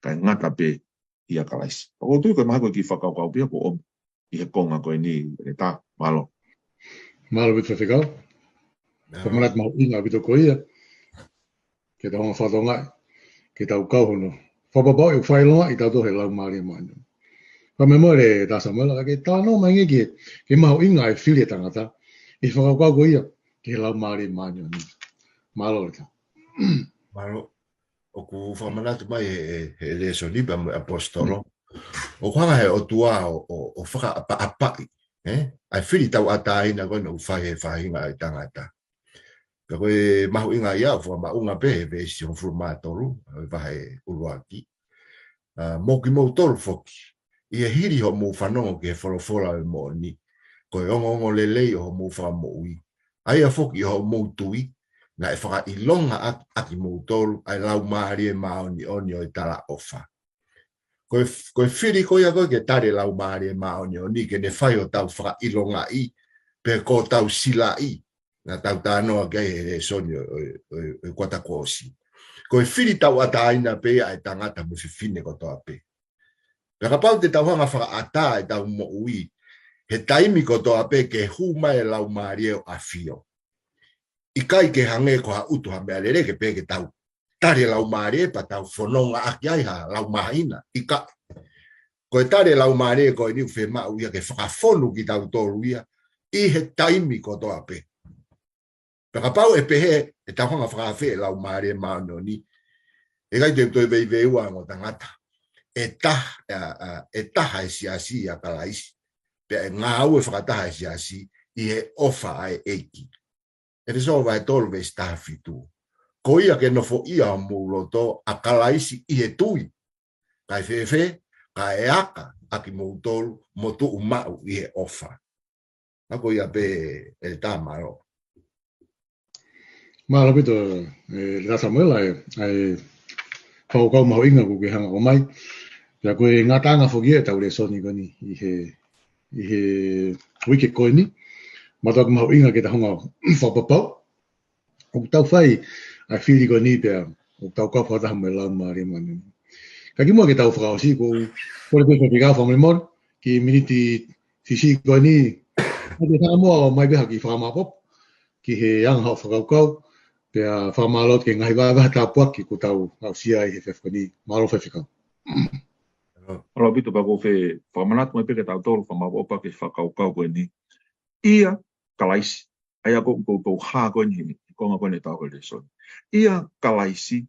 Kai ngata pe i a Kalaisi. Pako tui koe maha koe ki whakaukau pia ko o i he konga koe ni Eleta. Malo. Malo bitu Faifekau. Whamarat mau inga bitu ko ia. Ke tau honga whatongai. Ke tau kau hono. Whapapau i whailonga i tau tohe lau maari e maani. Whamemore ta Samuela ke tāno maingi ke mau inga e whiri e tangata. I whakaukau ko ia ke lau maari e maani. Malo reka. Malo. O ku whamanatu mai he Lesoni pa mo apostolo. O kanga he Otua o whaka apa-apai. Ai whiri tau ataina koe no whahe whahinga i tangata. Ka koe mahu inga ia o whamaunga pe he vesi o whurumatoru. Wahe uruaki. Moki mou tolu foki. I he hiri ho mou whanongo ke wholofora e mo ni. Koe ongo lelei ho mou whamoui. Ai a foki ho mou tui. Na e whaka ilonga aki mou tolu. Ai lau maari e maoni oni o i tala ofa. Koe whiri koe a koe ke tare lau maari e maoni oni. Ke ne whai o tau whaka ilonga i. Pe ko tau sila i. Na tau tānoa kei he Lesoni o kota kōsi. Koe whiri tau ataina pe a e tangata mo whiwhine ko toa pe. Peka pau te tau hanga whaka ata e tau mo ui. he taimi ko toa pe ke huma e lau mario a fio. I kai ke hange ko ha utu ha mea lere ke pe ke tau. Tare lau marie pa tau whanonga aki ai ha lau mahina. I ka. Ko e tare lau marie ko e niu whema uia ke whakafonu ki tau tolu ia. I he taimi ko toa pe. Peka pau e pehe e tau hanga whakawhe e lau marie maano ni. E kai te toi vei veua ngo tangata. E taha e siasi a Kalaisi. Pe ngā au e whakataha e siasi i he ofa ai eiki. E te soa vai tolu vei stafitu. Ko ia ke nofo ia mouloto a Kalaisi i he tui. Kai whewhe, ka e aka aki moutolu motu umau i he ofa. Ako ia pe e tā maro. Malo pito la Samuela ai Faifekau maho inga ku ke hanga o mai. Pea koe ngā tanga whoki e tau Lesoni koni i he wiki koe ni. Mato aku maho inga ke ta honga whapapau. O tau whai ai whiri koe ni pea o tau kau whataha mai lau maari manu. Ka ki mua ke tau whakaosi ko kore koe whapikau whamemor ki miniti fisi koe ni. Ate tanga mua o mai beha ki whakamapop ki he anga hao whakaukau. Pea whamalot ke ngahi waha tāpuaki ko tau au sia i he whewhkani malo Faifekau. Alo pito pa ko fe whamanatu mai peke tau tolu whamapopa ke whakaukau koe ni. Ia Kalaisi. Aia ko hā koe ni konga koe ne tau koe Lesoni. Ia Kalaisi.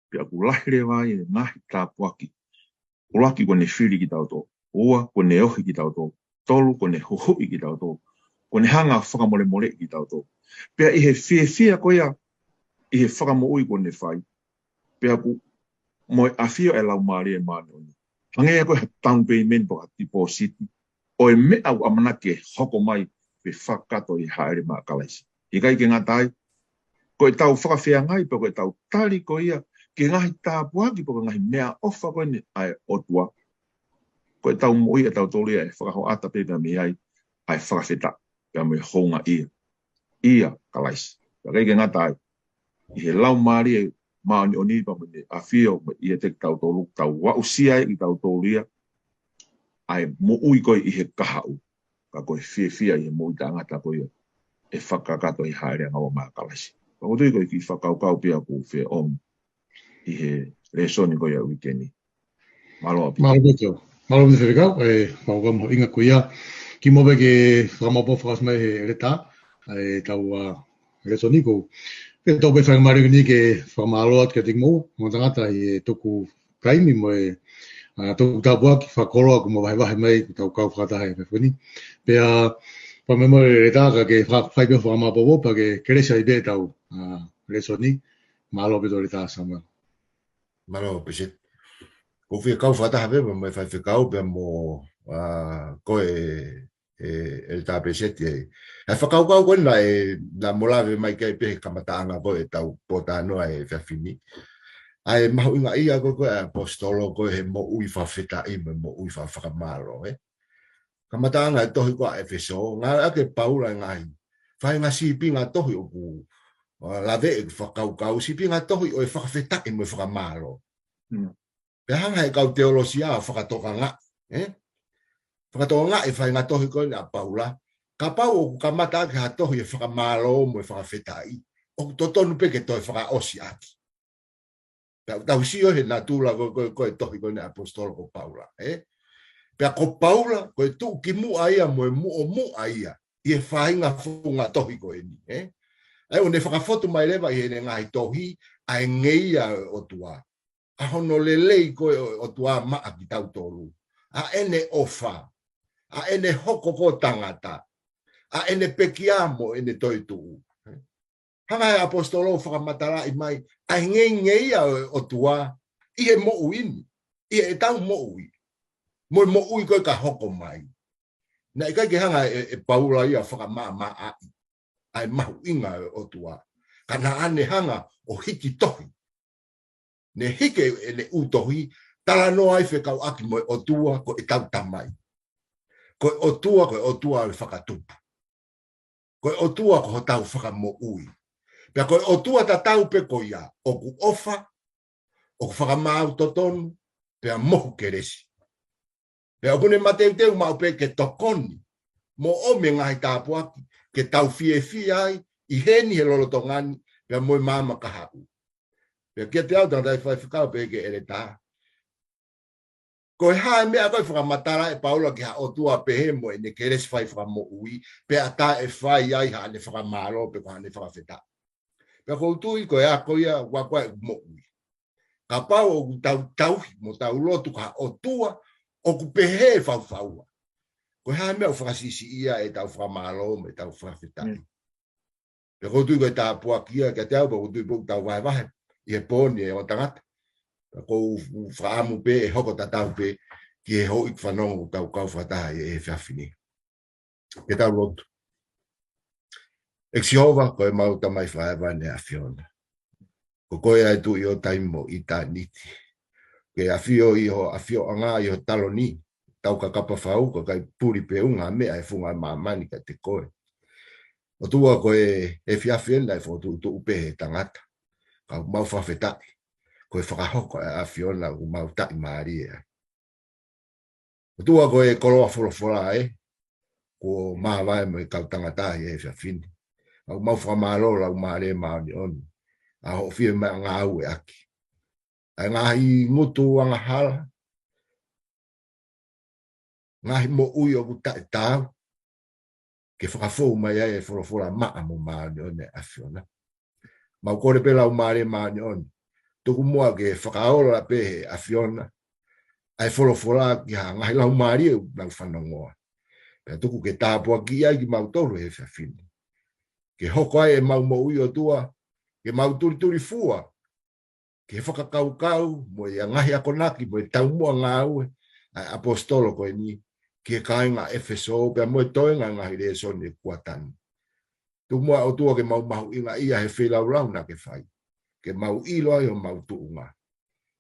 Pea ku lahire wai e ngahi tāpuaki. Ulaki koe ne whiri ki tau tolu. Ua koe ne ohi ki tau tolu. Tolu koe ne huhui ki tau tolu. Koe ne hanga whakamole mole ki tau tolu. Pea i he whia koe ia. I he whakamoui koe ne whai. Pea ku moi awhio e lau maari e maani. Hangea koe he taunpei men po ati po siti. O e me au amana ke hoko mai pe whakato i haere maa Kalaisi. I kai ke ngā tai. Koe tau whakawhea ngai pe koe tau tari koe ia. Ke ngahi tāpuaki po ngahi mea ofa koe ne ai Otua. Koe tau moi e tau tolu ia e whakaho ata pe mea me ai. Ai whakawheta. Pea me honga ia. Ia Kalaisi. Pea kai ke ngā tai. I he lau maari e maani o ni pa mene a whio i e te tau tolu tau wa usia i tau tolu ia ai mo ui koe i he kahau ka koe whia i he mo i tangata koe e whakakato i haere ngā maa Kalaisi. Pa ko tui koe ki whakaukau pia ko whia om i he Lesoni koe a wikeni. Malo api. Malo pito Faifekau e Faifekau maho inga koe ia ki mobe ke whamapo whakasmai he Eleta e tau Lesoni ko ke tau pe whakamari ni ke whamaloat ke tik mou, mo tangata i toku kaimi mo e toku tāpuaki, whakoroa ku mo wahi mai, tau kau whakataha e whewhini. Pea, whamemore re tāka ke whaipe whamapopo, pa ke keresa i be tau Lesoni, malo pito re tā Samuela. Malo Peseti. Ko whia kau whataha wewa mai Faifekau pea mo koe Eleta Peseti e. E whakaukau koe na molawe mai kai pehe kamataanga koe tau potanoa e whiawhini. Ai mahu inga ia koe apostolo koe he mo ui whawheta i mo ui whakamaro. Kamataanga e tohi koe Efeso, ngā ake Paula ngai. Whai ngā sipi ngā tohi o ku lawe e whakaukau, sipi ngā tohi o e whawheta i mo whakamaro. Pea hanga e kau teolosia whakatoka ngā. Whakatoka ngā e whai ngā tohi koe a Paula. Ka pau o kamata ke hatohi e whakamalo mo e whakawhetai. O totonu peke toi whakaosi aki. Tau sio he natula koe tohi koe ne apostolo ko Paula. Pea ko Paula koe tu ki mua ia mo e mu ia. I e whainga whunga tohi koe ni. E o ne whakafotu mai lewa i he ne ngahi tohi a e ngeia Otua. A hono lelei koe Otua maa ki tau tolu. A ene ofa. A ene hoko ko tangata. A ene pekiamo ene toitu. Hanga e apostolo whakamatara i mai, a ngei Otua, i he mo uini, i e tau mo ui. Mo ui koe ka hoko mai. Na i kai ke hanga e Paula ia whakamaa ai, ai mahu inga Otua. Kana ane hanga o hiki tohi. Ne hike ene utohi, tala no ai whekau aki mo Otua ko e tau tamai. Ko Otua le whakatupu. Koe Otua ko tau whakamo ui. Pea koe Otua ta tau pe ko ia. O ku ofa, o ku whakamau totonu, pea mohu keresi. Pea kune mateu teu mau pe ke tokoni. mo o me ngai tāpua ke tau fie ai I heni he lolo tongani pe moi mama ka hau. Pe kia te au tanga Faifekau pe ke Eleta. Ko e hae mea koe whakamatara e Paula ki ha Otua pe he mo e ne keres whai whakamo'ui pe ata e whai ai ha ne whakamaro pe koha ne whakawheta. Pe kou tui ko e a koia wakwa e mo'ui. Ka pau o tau mo tau lotu ka Otua o ku pe he whauwhaua. Ko e hae mea o whakasisi ia e tau whakamaro me tau whakawheta. Pe kou tui ko e tā pua kia kia te au pa kou tui pou tau wahe I he pōni e o tangata. Kou whaamu pe e hoko tatau pe ki e hoi whanongo tau kau whataha e whiawhini. Ke tau lotu. Exihova ko e mauta mai whaewa ne a whiona. Ko koe ai tu I o taimo I tā niti. Ke a whio I ho a whio anga I ho taloni. Tau ka kapa whau ko kai puri pe unga mea e whunga mamani ka te koe. O tua ko e whiawhina e whotu tu upe he tangata. Ka mau whawhetai. Ko e whakahoko a whiona u mau tai maari e. O tua ko e koloa whorofora e. Ko mahawae mo I kau tangatahi e whiawhini. Au mau whakamaro lau maare maoni oni. A ho whia mea ngā au e aki. A ngahi ngutu anga hala. Ngahi mo ui o kuta e tau. Ke whakafou mai e whorofora maa mo maoni oni a whiona. Mau kore pe lau maare maoni oni. Tuku mua ke whakaora pe he a whiona. Ai whorofora ki ha ngahi lau maari e lau whanongoa. Pea tuku ke tāpua ki ai ki mau tolu he whiawhini. Ke hoko ai e mau mo ui o tua. Ke mau turi fua. Ke whakakau mo I a ngahi akonaki mo I tau mua ngā ue. Ai apostolo koe ni. Ke kai ngā Efeso. Pea mo I toenga ngahi Lesoni e kuatani. Tu mua o tua ke mau mahu inga ia he whilau rau na ke whai. Ke mau ilo ai o mau tuunga.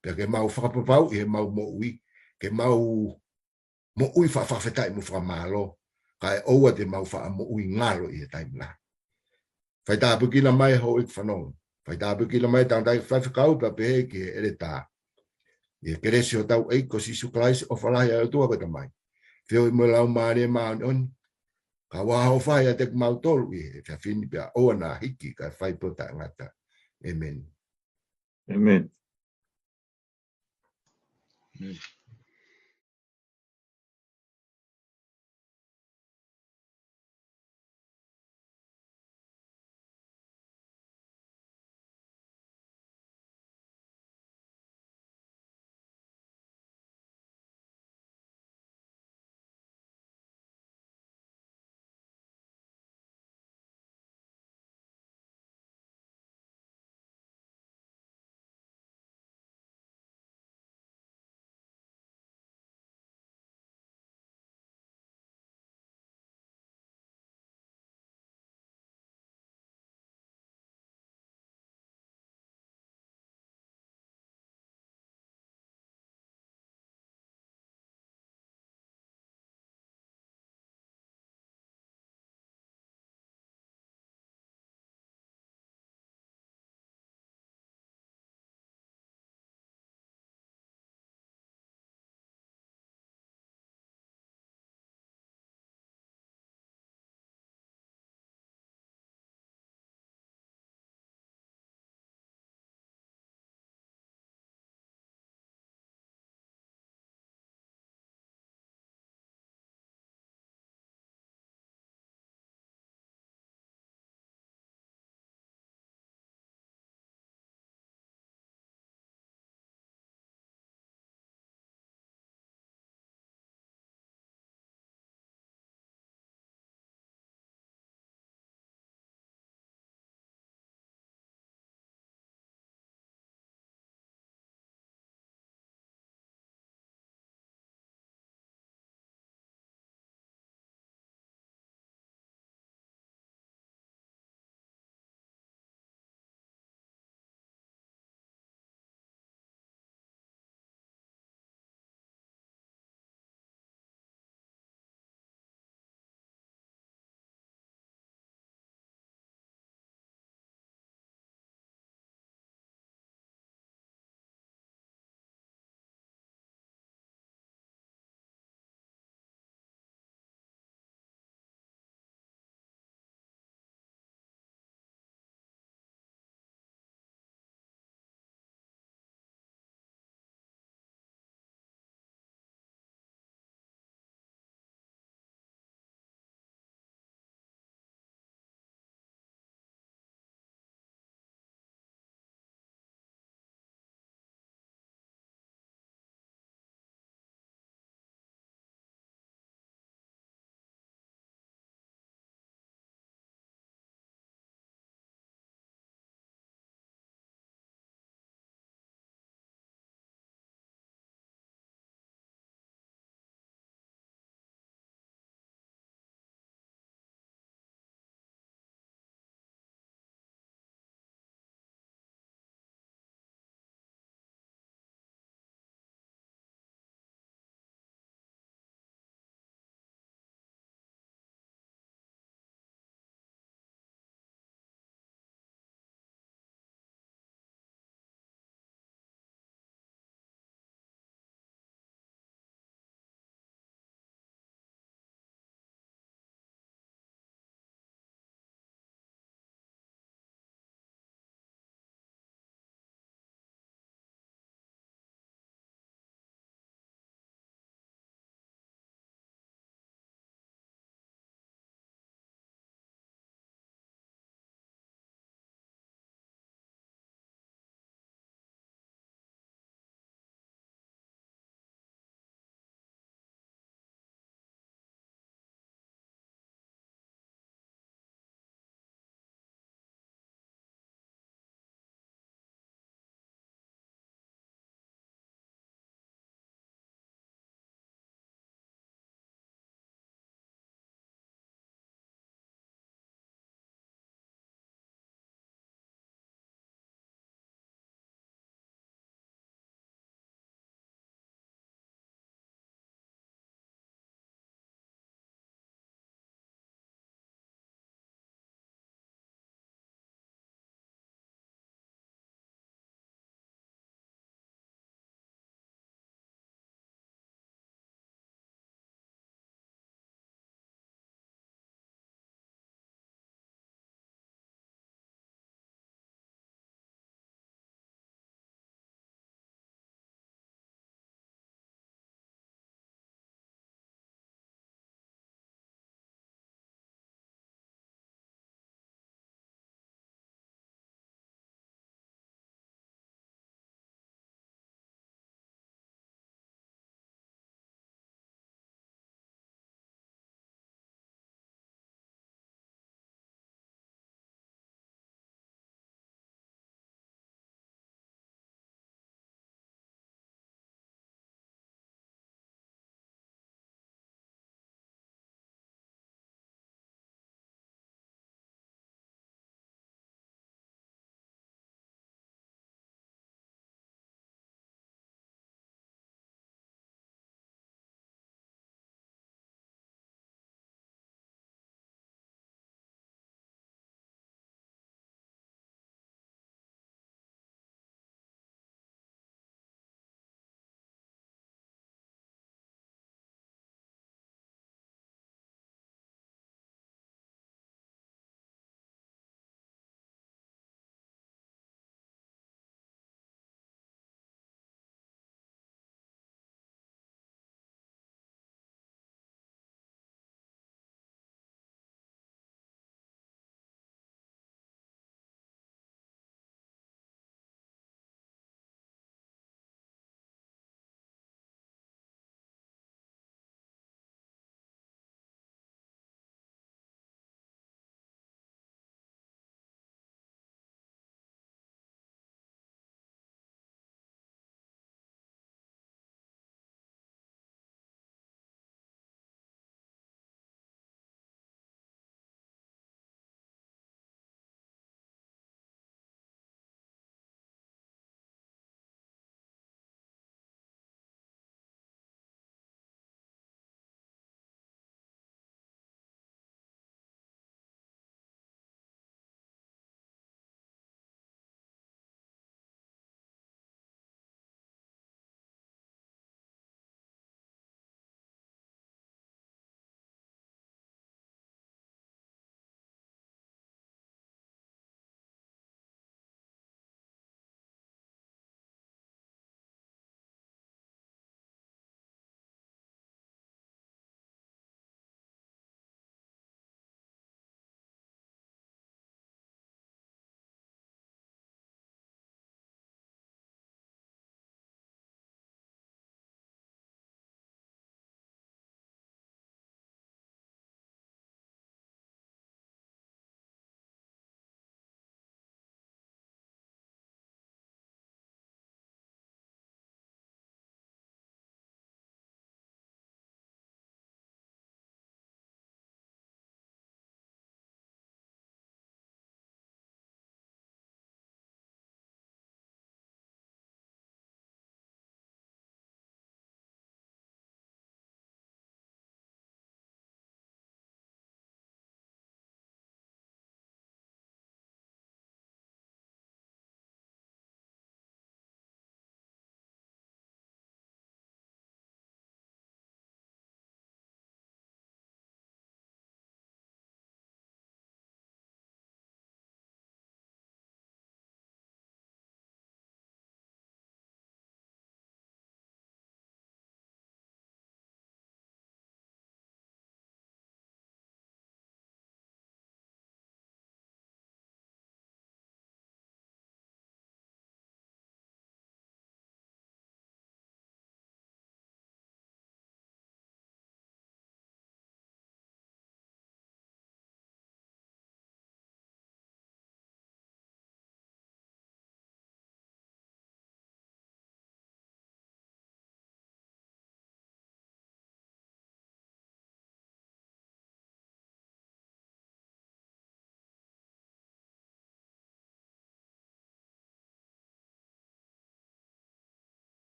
Pea ke mau whakapapau I he mau mo ui. Ke mau mo ui whawhawhetai mo whakamalo. Ka e oua te mau wha mo ui ngalo I he taimla. Whai tāpu kina mai ho ik whanong. Whai tāpu kina mai tāndai Faifekau pa pehe ki he Eleta. I he keresi o tau eiko sisu Kalaisi o whalahi a Otua kata mai. Whio I mo lau maare maani oni. Ka waho whai a te mau tolu I he whiawhini pia oa nā hiki ka whai pota ngata. Amen. Amen. Amen.